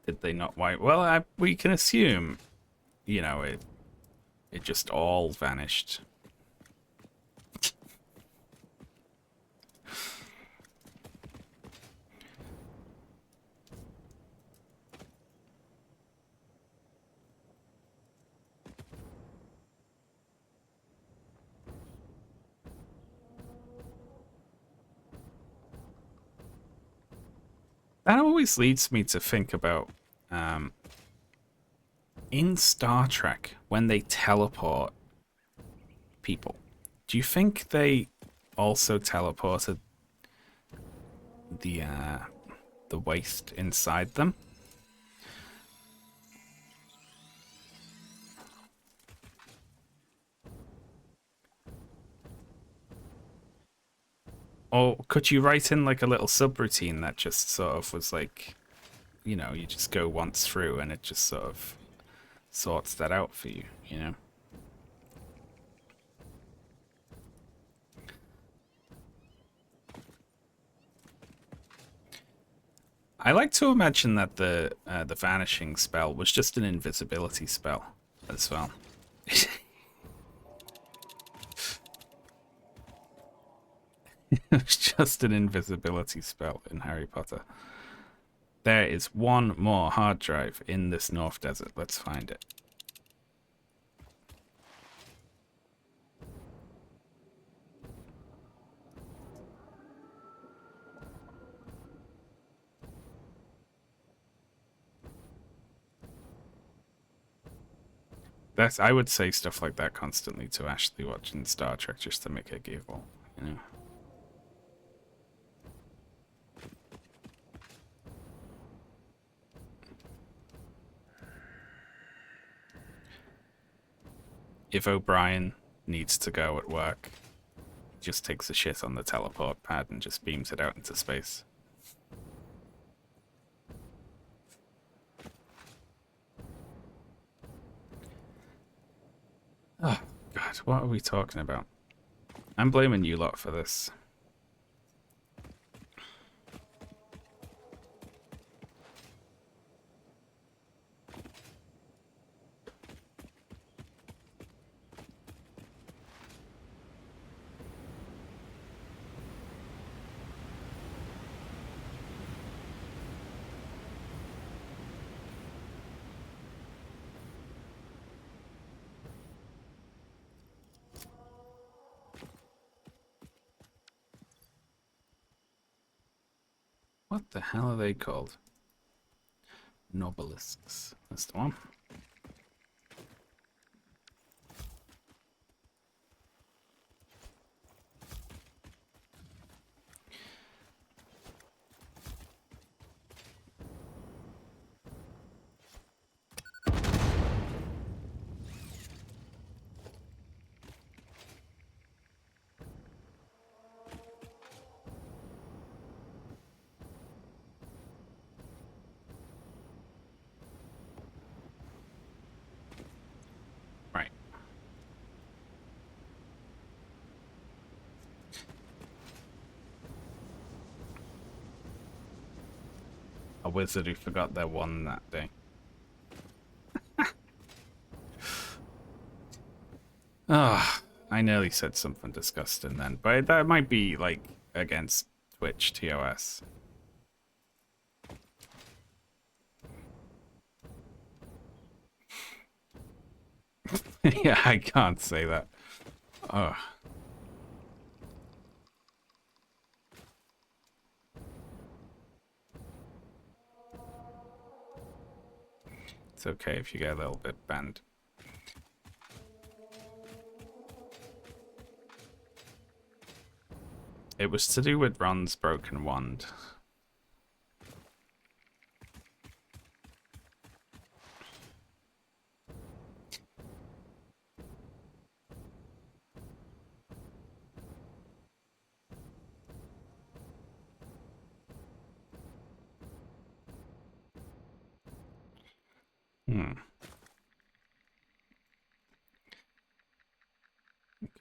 Did they not wipe? Well, we can assume, you know, it just all vanished. That always leads me to think about in Star Trek when they teleport people. Do you think they also teleported the waste inside them? Or could you write in like a little subroutine that just sort of was like, you know, you just go once through and it just sort of sorts that out for you, you know? I like to imagine that the vanishing spell was just an invisibility spell as well. It was just an invisibility spell in Harry Potter. There is one more hard drive in this North Desert. Let's find it. I would say stuff like that constantly to Ashley watching Star Trek just to make her giggle, you know. If O'Brien needs to go at work, he just takes a shit on the teleport pad and just beams it out into space. Oh, God, what are we talking about? I'm blaming you lot for this. What the hell are they called? Nobelisks. That's the one. Right. A wizard who forgot their wand that day. Ah, I nearly said something disgusting then, but that might be like against Twitch TOS. Yeah, I can't say that. Oh. It's okay if you get a little bit banned. It was to do with Ron's broken wand.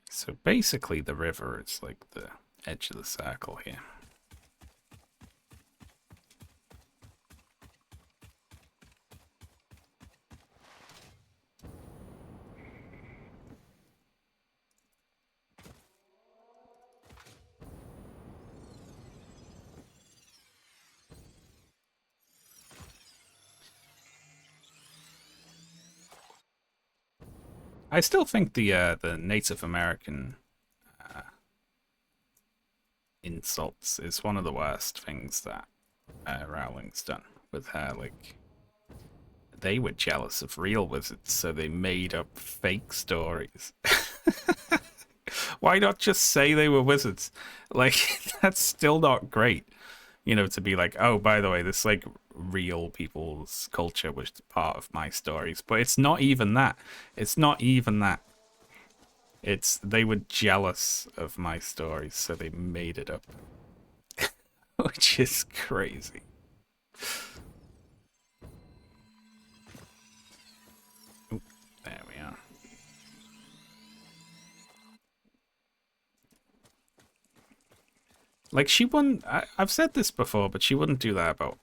So basically the river is like the edge of the circle here. I still think the Native American insults is one of the worst things that Rowling's done with her. Like, they were jealous of real wizards, so they made up fake stories. Why not just say they were wizards? Like, that's still not great. You know, to be like, oh, by the way, this, like, real people's culture was part of my stories. But it's not even that. It's not even that. It's, they were jealous of my stories, so they made it up. Which is crazy. Ooh, there we are. Like, she wouldn't... I've said this before, but she wouldn't do that about...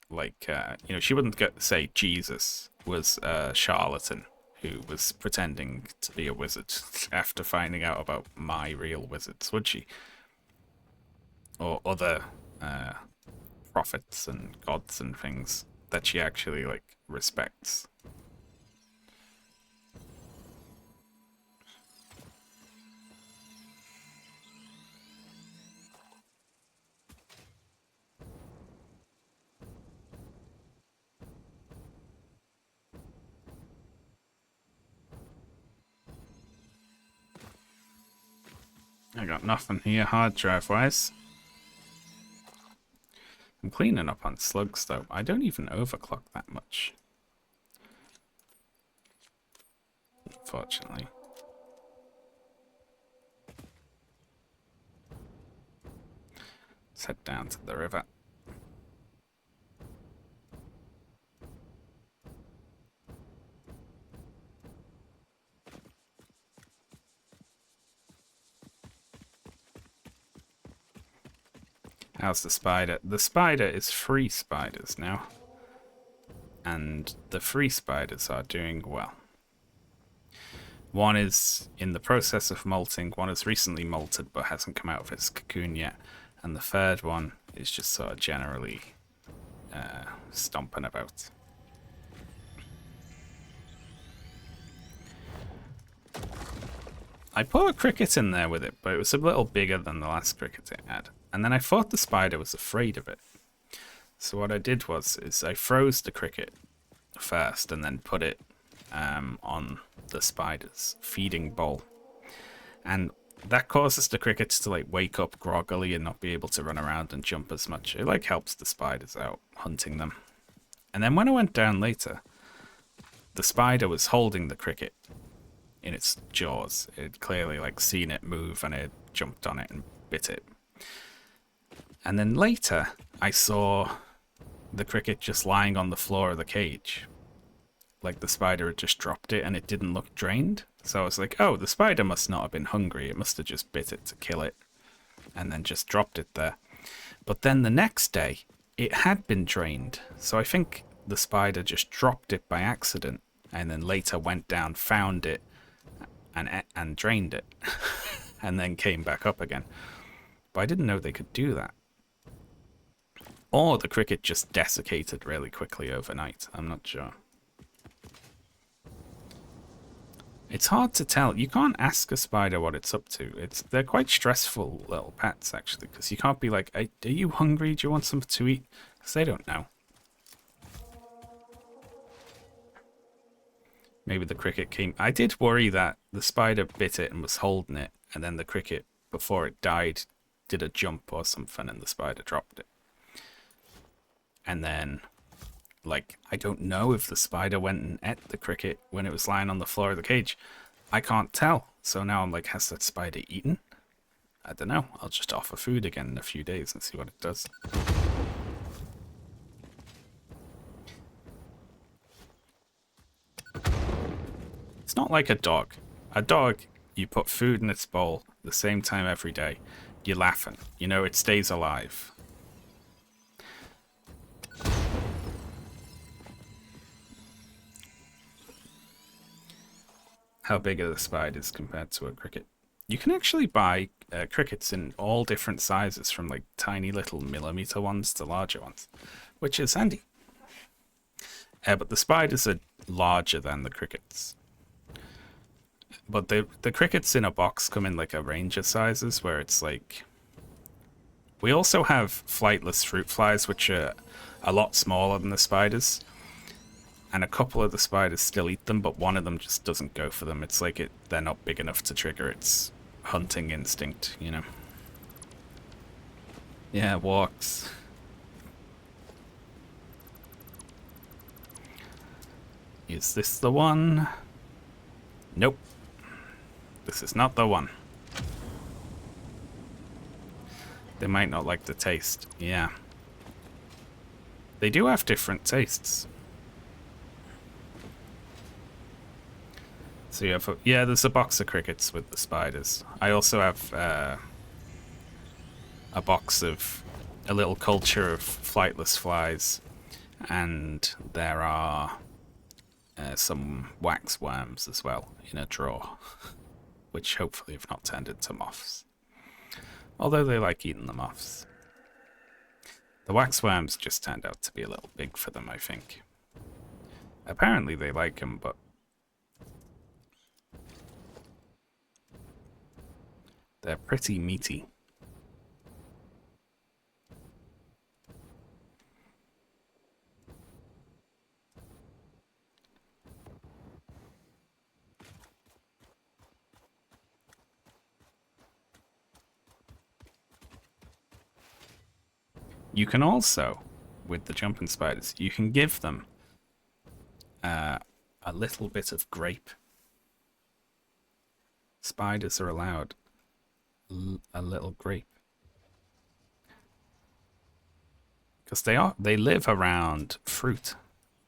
Like, you know, she wouldn't say Jesus was a charlatan who was pretending to be a wizard after finding out about my real wizards, would she? Or other prophets and gods and things that she actually, like, respects. I got nothing here hard drive wise. I'm cleaning up on slugs though. I don't even overclock that much. Unfortunately. Let's head down to the river. How's the spider? The spider is free spiders now. And the free spiders are doing well. One is in the process of molting, one has recently molted but hasn't come out of its cocoon yet, and the third one is just sort of generally stomping about. I put a cricket in there with it, but it was a little bigger than the last cricket it had. And then I thought the spider was afraid of it. So what I did is I froze the cricket first and then put it on the spider's feeding bowl. And that causes the crickets to like wake up groggily and not be able to run around and jump as much. It like helps the spiders out hunting them. And then when I went down later, the spider was holding the cricket in its jaws. It had clearly like seen it move and it jumped on it and bit it. And then later I saw the cricket just lying on the floor of the cage. Like the spider had just dropped it and it didn't look drained. So I was like, oh, the spider must not have been hungry. It must have just bit it to kill it and then just dropped it there. But then the next day, it had been drained. So I think the spider just dropped it by accident and then later went down, found it, and drained it. And then came back up again. But I didn't know they could do that. Or the cricket just desiccated really quickly overnight. I'm not sure. It's hard to tell. You can't ask a spider what it's up to. They're quite stressful little pets, actually, because you can't be like, are you hungry? Do you want something to eat? Because they don't know. Maybe the cricket came... I did worry that the spider bit it and was holding it, and then the cricket, before it died, did a jump or something, and the spider dropped it. And then... like, I don't know if the spider went and ate the cricket when it was lying on the floor of the cage. I can't tell. So now I'm like, has that spider eaten? I don't know. I'll just offer food again in a few days and see what it does. It's not like a dog. A dog, you put food in its bowl the same time every day. You're laughing. You know, it stays alive. How big are the spiders compared to a cricket? You can actually buy crickets in all different sizes, from like tiny little millimeter ones to larger ones, which is handy. But the spiders are larger than the crickets. But the crickets in a box come in like a range of sizes, where it's like We also have flightless fruit flies, which are a lot smaller than the spiders. And a couple of the spiders still eat them, but one of them just doesn't go for them. It's like they're not big enough to trigger its hunting instinct, you know? Yeah, walks. Is this the one? Nope. This is not the one. They might not like the taste. Yeah. They do have different tastes. So you have yeah, there's a box of crickets with the spiders. I also have a box of a little culture of flightless flies, and there are some wax worms as well in a drawer, which hopefully have not turned into moths. Although they like eating the moths. The wax worms just turned out to be a little big for them, I think. Apparently they like them, but they're pretty meaty. You can also, with the jumping spiders, you can give them a little bit of grape. Spiders are allowed a little grape. Because they live around fruit.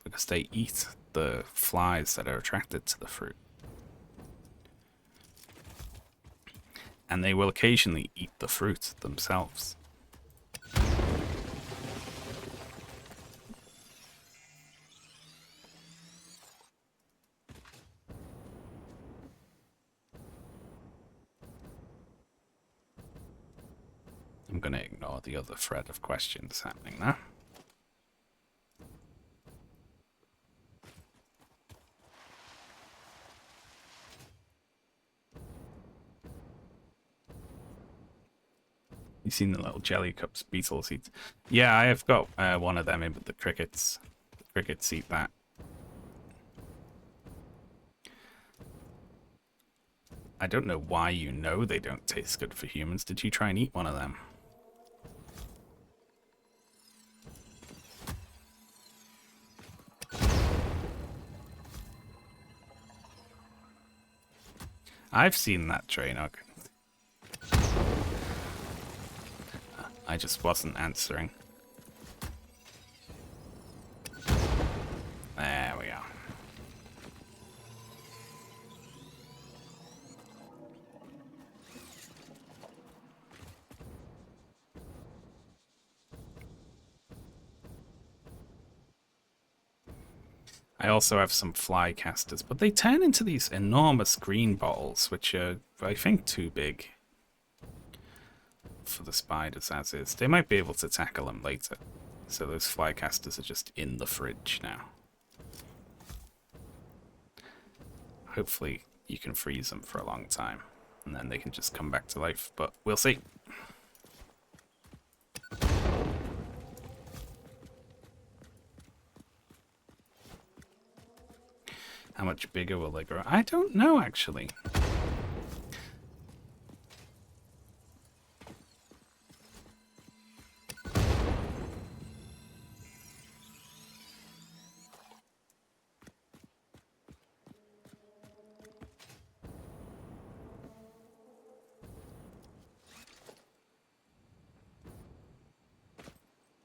Because they eat the flies that are attracted to the fruit. And they will occasionally eat the fruit themselves. I'm going to ignore the other thread of questions happening there. You seen the little jelly cups beetles eat? Yeah, I have got one of them in with the crickets. The crickets eat that. I don't know why you know they don't taste good for humans. Did you try and eat one of them? I've seen that train. I just wasn't answering. There we are. I also have some fly casters, but they turn into these enormous green balls, which are, I think, too big for the spiders as is. They might be able to tackle them later. So those fly casters are just in the fridge now. Hopefully you can freeze them for a long time, and then they can just come back to life, but we'll see. How much bigger will they grow? I don't know, actually.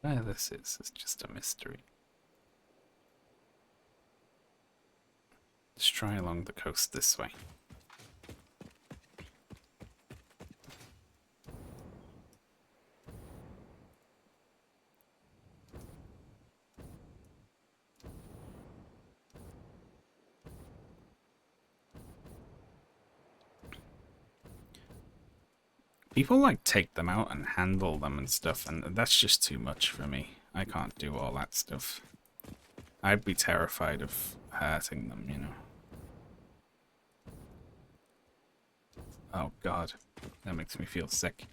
Where this is just a mystery. Let's try along the coast this way. People like take them out and handle them and stuff, and that's just too much for me. I can't do all that stuff. I'd be terrified of hurting them, you know. Oh god, that makes me feel sick.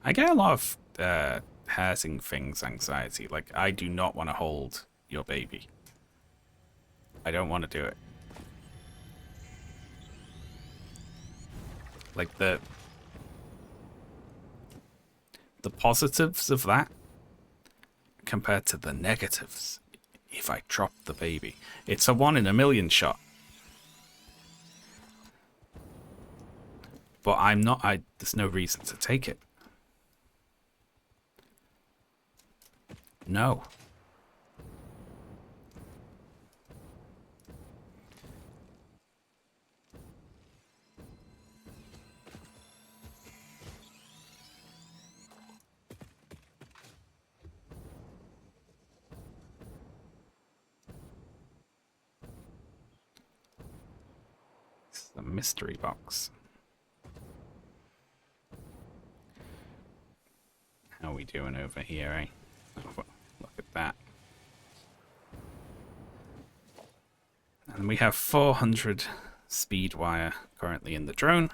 I get a lot of hurting things anxiety. Like, I do not want to hold your baby. I don't want to do it. Like, the positives of that compared to the negatives. If I drop the baby, it's a 1 in a million shot. But I'm not. There's no reason to take it. No. It's a mystery box. How are we doing over here, eh? Oh, look at that. And we have 400 speed wire currently in the drone.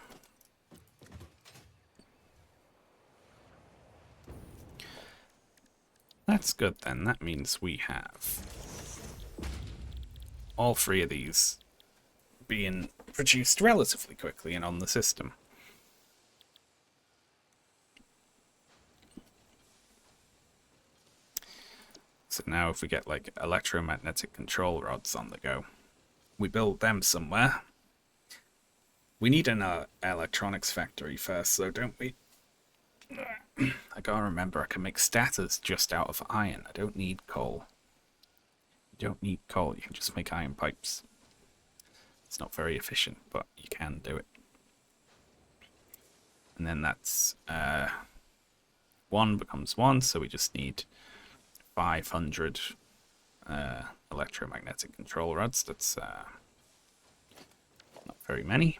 That's good then. That means we have all 3 of these being produced relatively quickly and on the system. So now if we get like electromagnetic control rods on the go, we build them somewhere. We need an electronics factory first though, don't we? I gotta remember I can make stators just out of iron. I don't need coal. You don't need coal, you can just make iron pipes. It's not very efficient, but you can do it. And then that's 1 becomes 1, so we just need 500 electromagnetic control rods. That's not very many.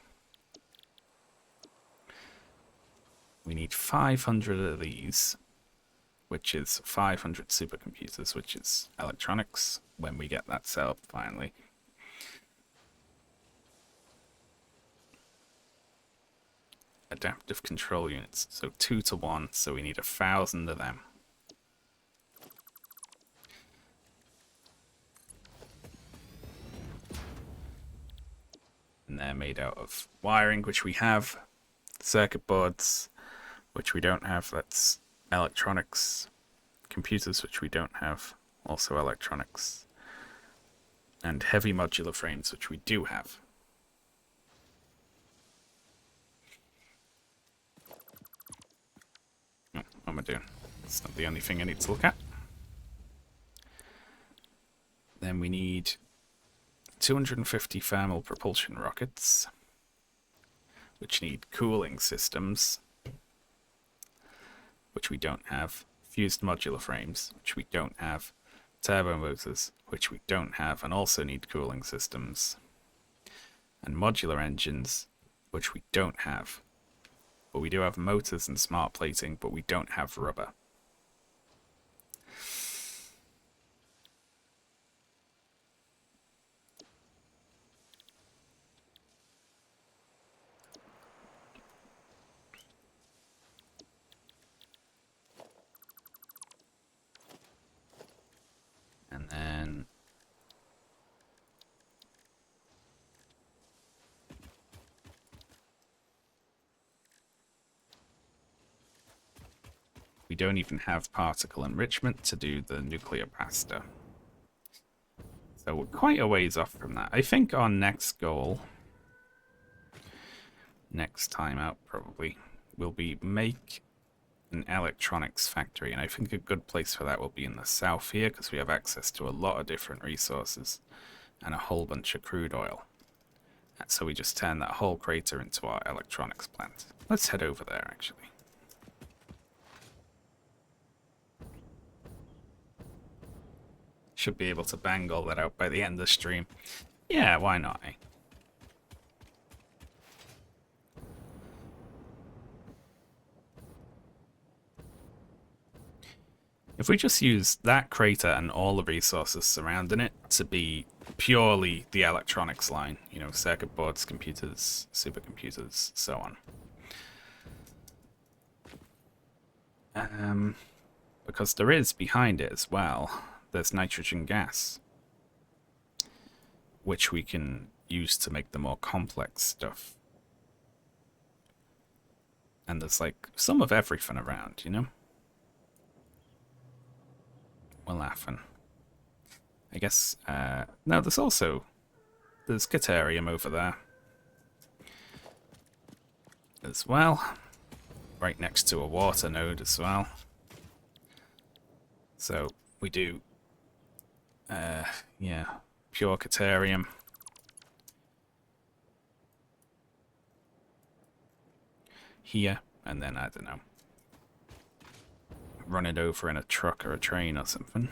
We need 500 of these, which is 500 supercomputers, which is electronics, when we get that set up finally. Adaptive control units, so 2 to 1, so we need 1,000 of them. And they're made out of wiring, which we have, circuit boards, which we don't have, that's electronics, computers, which we don't have, also electronics, and heavy modular frames, which we do have. Oh, what am I doing? It's not the only thing I need to look at. Then we need 250 thermal propulsion rockets, which need cooling systems, which we don't have, fused modular frames, which we don't have, turbo motors, which we don't have and also need cooling systems, and modular engines, which we don't have. But we do have motors and smart plating, but we don't have rubber. And then we don't even have particle enrichment to do the nuclear pasta. So we're quite a ways off from that. I think our next goal, next time out probably, will be make an electronics factory. And I think a good place for that will be in the south here, because we have access to a lot of different resources and a whole bunch of crude oil. And so we just turn that whole crater into our electronics plant. Let's head over there, actually. Should be able to bang all that out by the end of the stream. Yeah, why not, eh? If we just use that crater and all the resources surrounding it to be purely the electronics line, you know, circuit boards, computers, supercomputers, so on. Because there is behind it as well, there's nitrogen gas, which we can use to make the more complex stuff. And there's like some of everything around, you know? We're laughing. I guess, no, there's Caterium over there as well, right next to a water node as well. So we do, yeah, pure Caterium. Here, and then, I don't know, run it over in a truck or a train or something.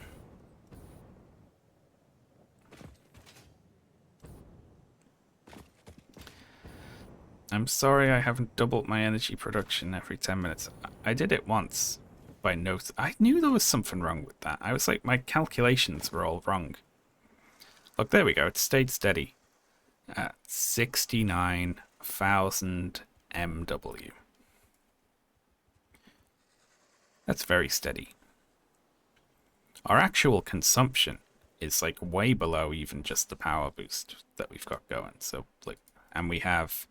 I'm sorry I haven't doubled my energy production every 10 minutes. I did it once by note. I knew there was something wrong with that. I was like, my calculations were all wrong. Look, there we go. It stayed steady at 69,000 MW. That's very steady. Our actual consumption is like way below even just the power boost that we've got going. So like, and we have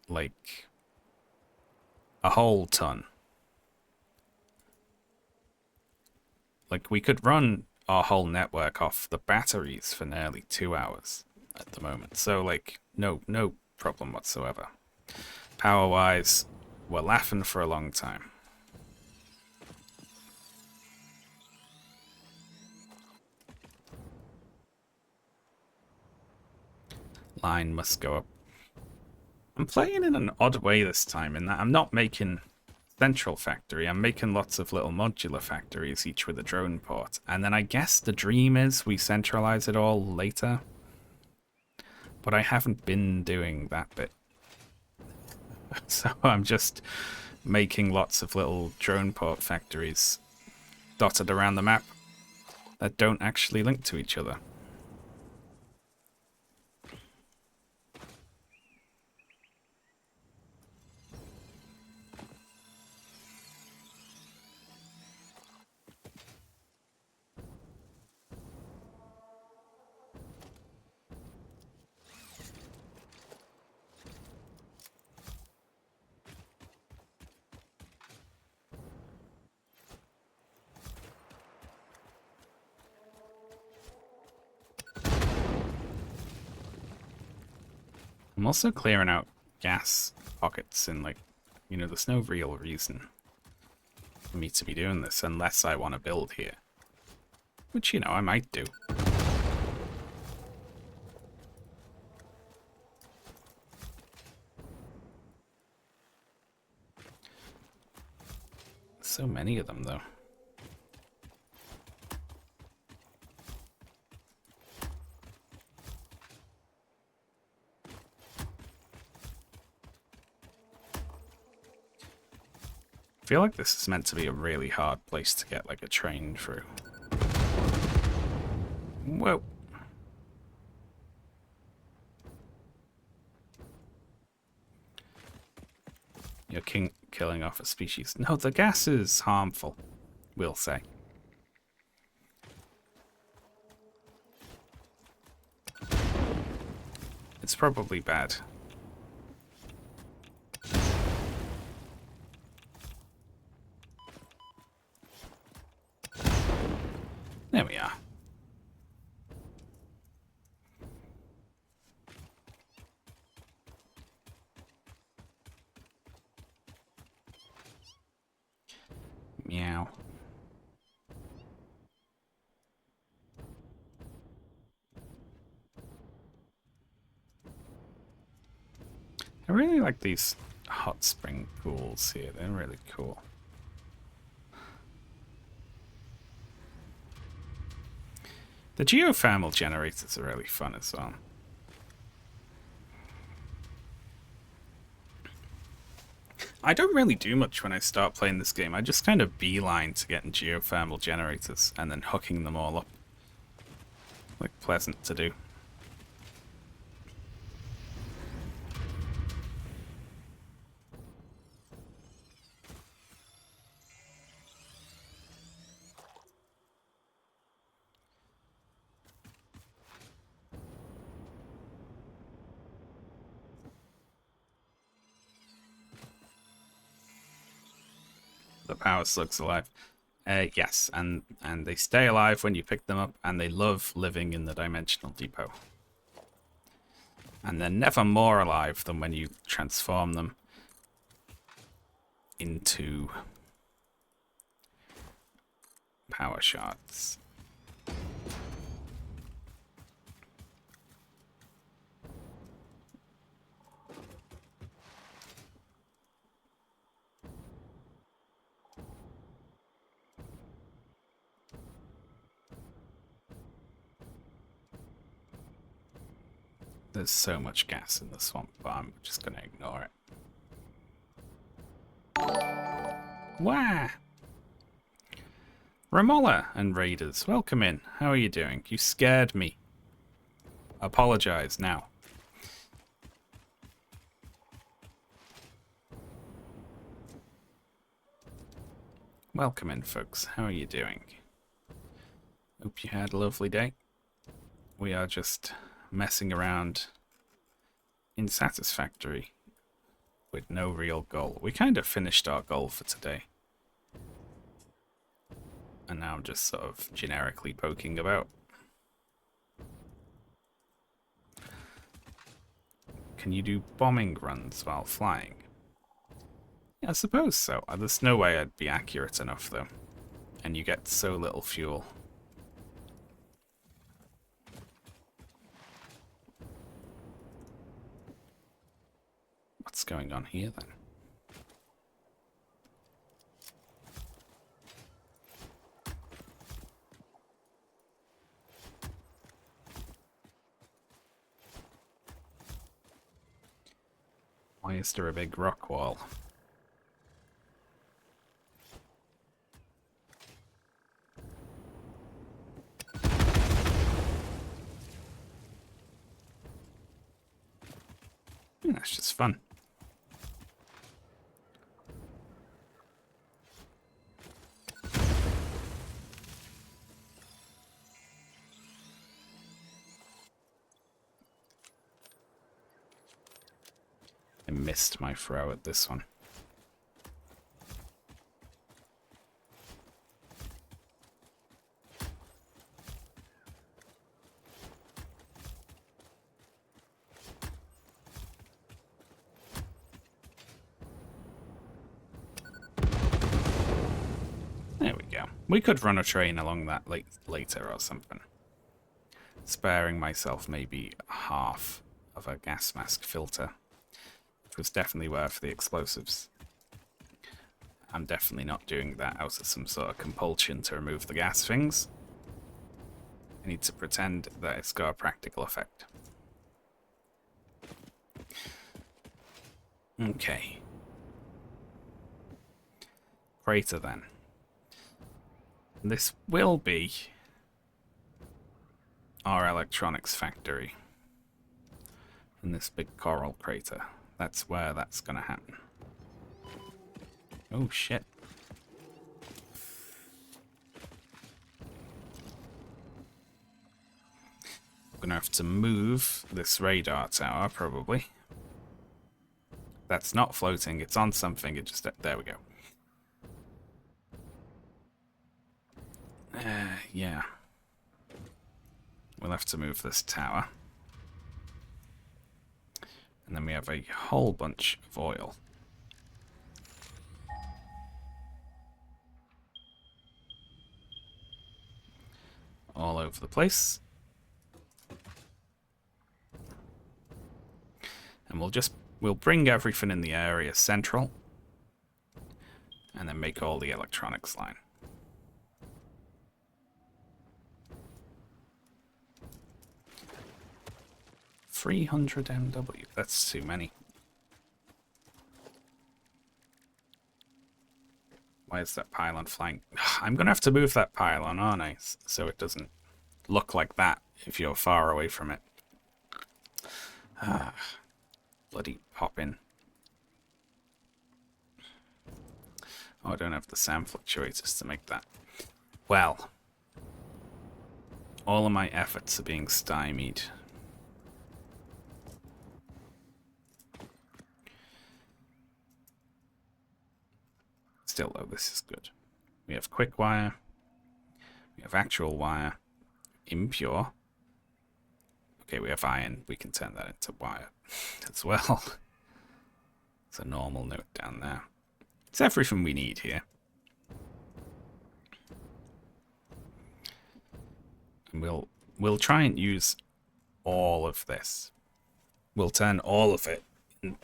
like a whole ton. Like we could run our whole network off the batteries for nearly 2 hours at the moment. So like no problem whatsoever. Power wise, we're laughing for a long time. Line must go up. I'm playing in an odd way this time in that I'm not making central factory. I'm making lots of little modular factories, each with a drone port. And then I guess the dream is we centralize it all later. But I haven't been doing that bit. So I'm just making lots of little drone port factories dotted around the map that don't actually link to each other. I'm also clearing out gas pockets in, like, you know, there's no real reason for me to be doing this unless I want to build here. Which, you know, I might do. So many of them, though. I feel like this is meant to be a really hard place to get, like, a train through. Whoa. You're killing off a species. No, the gas is harmful, we'll say. It's probably bad. There we are. Meow. I really like these hot spring pools here. They're really cool. The geothermal generators are really fun as well. I don't really do much when I start playing this game. I just kind of beeline to getting geothermal generators and then hooking them all up. Like, pleasant to do. power slugs alive. Yes, and they stay alive when you pick them up, and they love living in the dimensional depot. And they're never more alive than when you transform them into power shards. There's so much gas in the swamp, but I'm just going to ignore it. Wah! Ramolla and Raiders, welcome in. How are you doing? You scared me. Apologize now. Welcome in, folks. How are you doing? Hope you had a lovely day. We are just messing around in Satisfactory with no real goal. We kind of finished our goal for today. And now I'm just sort of generically poking about. Can you do bombing runs while flying? Yeah, I suppose so. There's no way I'd be accurate enough, though. And you get so little fuel. What's going on here, then? Why is there a big rock wall? That's just fun. I missed my throw at this one. There we go. We could run a train along that later or something. Sparing myself maybe half of a gas mask filter. Was definitely worth the explosives. I'm definitely not doing that out of some sort of compulsion to remove the gas things. I need to pretend that it's got a practical effect. Okay. Crater then. This will be our electronics factory. In this big coral crater. That's where that's gonna happen. Oh shit. I'm gonna have to move this radar tower, probably. That's not floating, it's on something, it just... There we go. Yeah. We'll have to move this tower. And then we have a whole bunch of oil. All over the place. And we'll bring everything in the area central. And then make all the electronics line. $300 MW. That's too many. Why is that pylon flying? I'm going to have to move that pylon, aren't I? So it doesn't look like that if you're far away from it. Bloody pop in. Oh, I don't have the sound fluctuators to make that. Well, all of my efforts are being stymied. Still, though, this is good. We have quick wire. We have actual wire. Impure. Okay, we have iron. We can turn that into wire as well. It's a normal note down there. It's everything we need here. And we'll try and use all of this. We'll turn all of it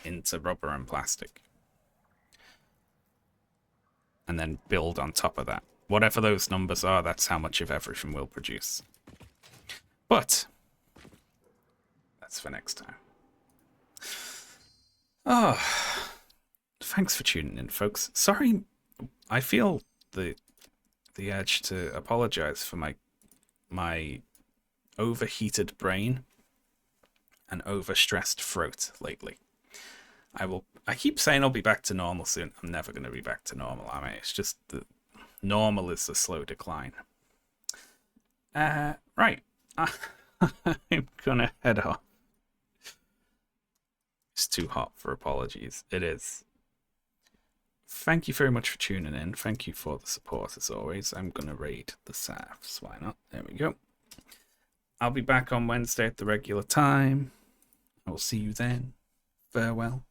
into rubber and plastic. And then build on top of that. Whatever those numbers are, that's how much of everything we'll produce. But that's for next time. Oh, thanks for tuning in, folks. Sorry, I feel the urge to apologize for my overheated brain and overstressed throat lately. I keep saying I'll be back to normal soon. I'm never going to be back to normal. I mean, it's just the normal is a slow decline. Right. I'm gonna head off. It's too hot for apologies. It is. Thank you very much for tuning in. Thank you for the support as always. I'm gonna raid the Safs. Why not? There we go. I'll be back on Wednesday at the regular time. I will see you then. Farewell.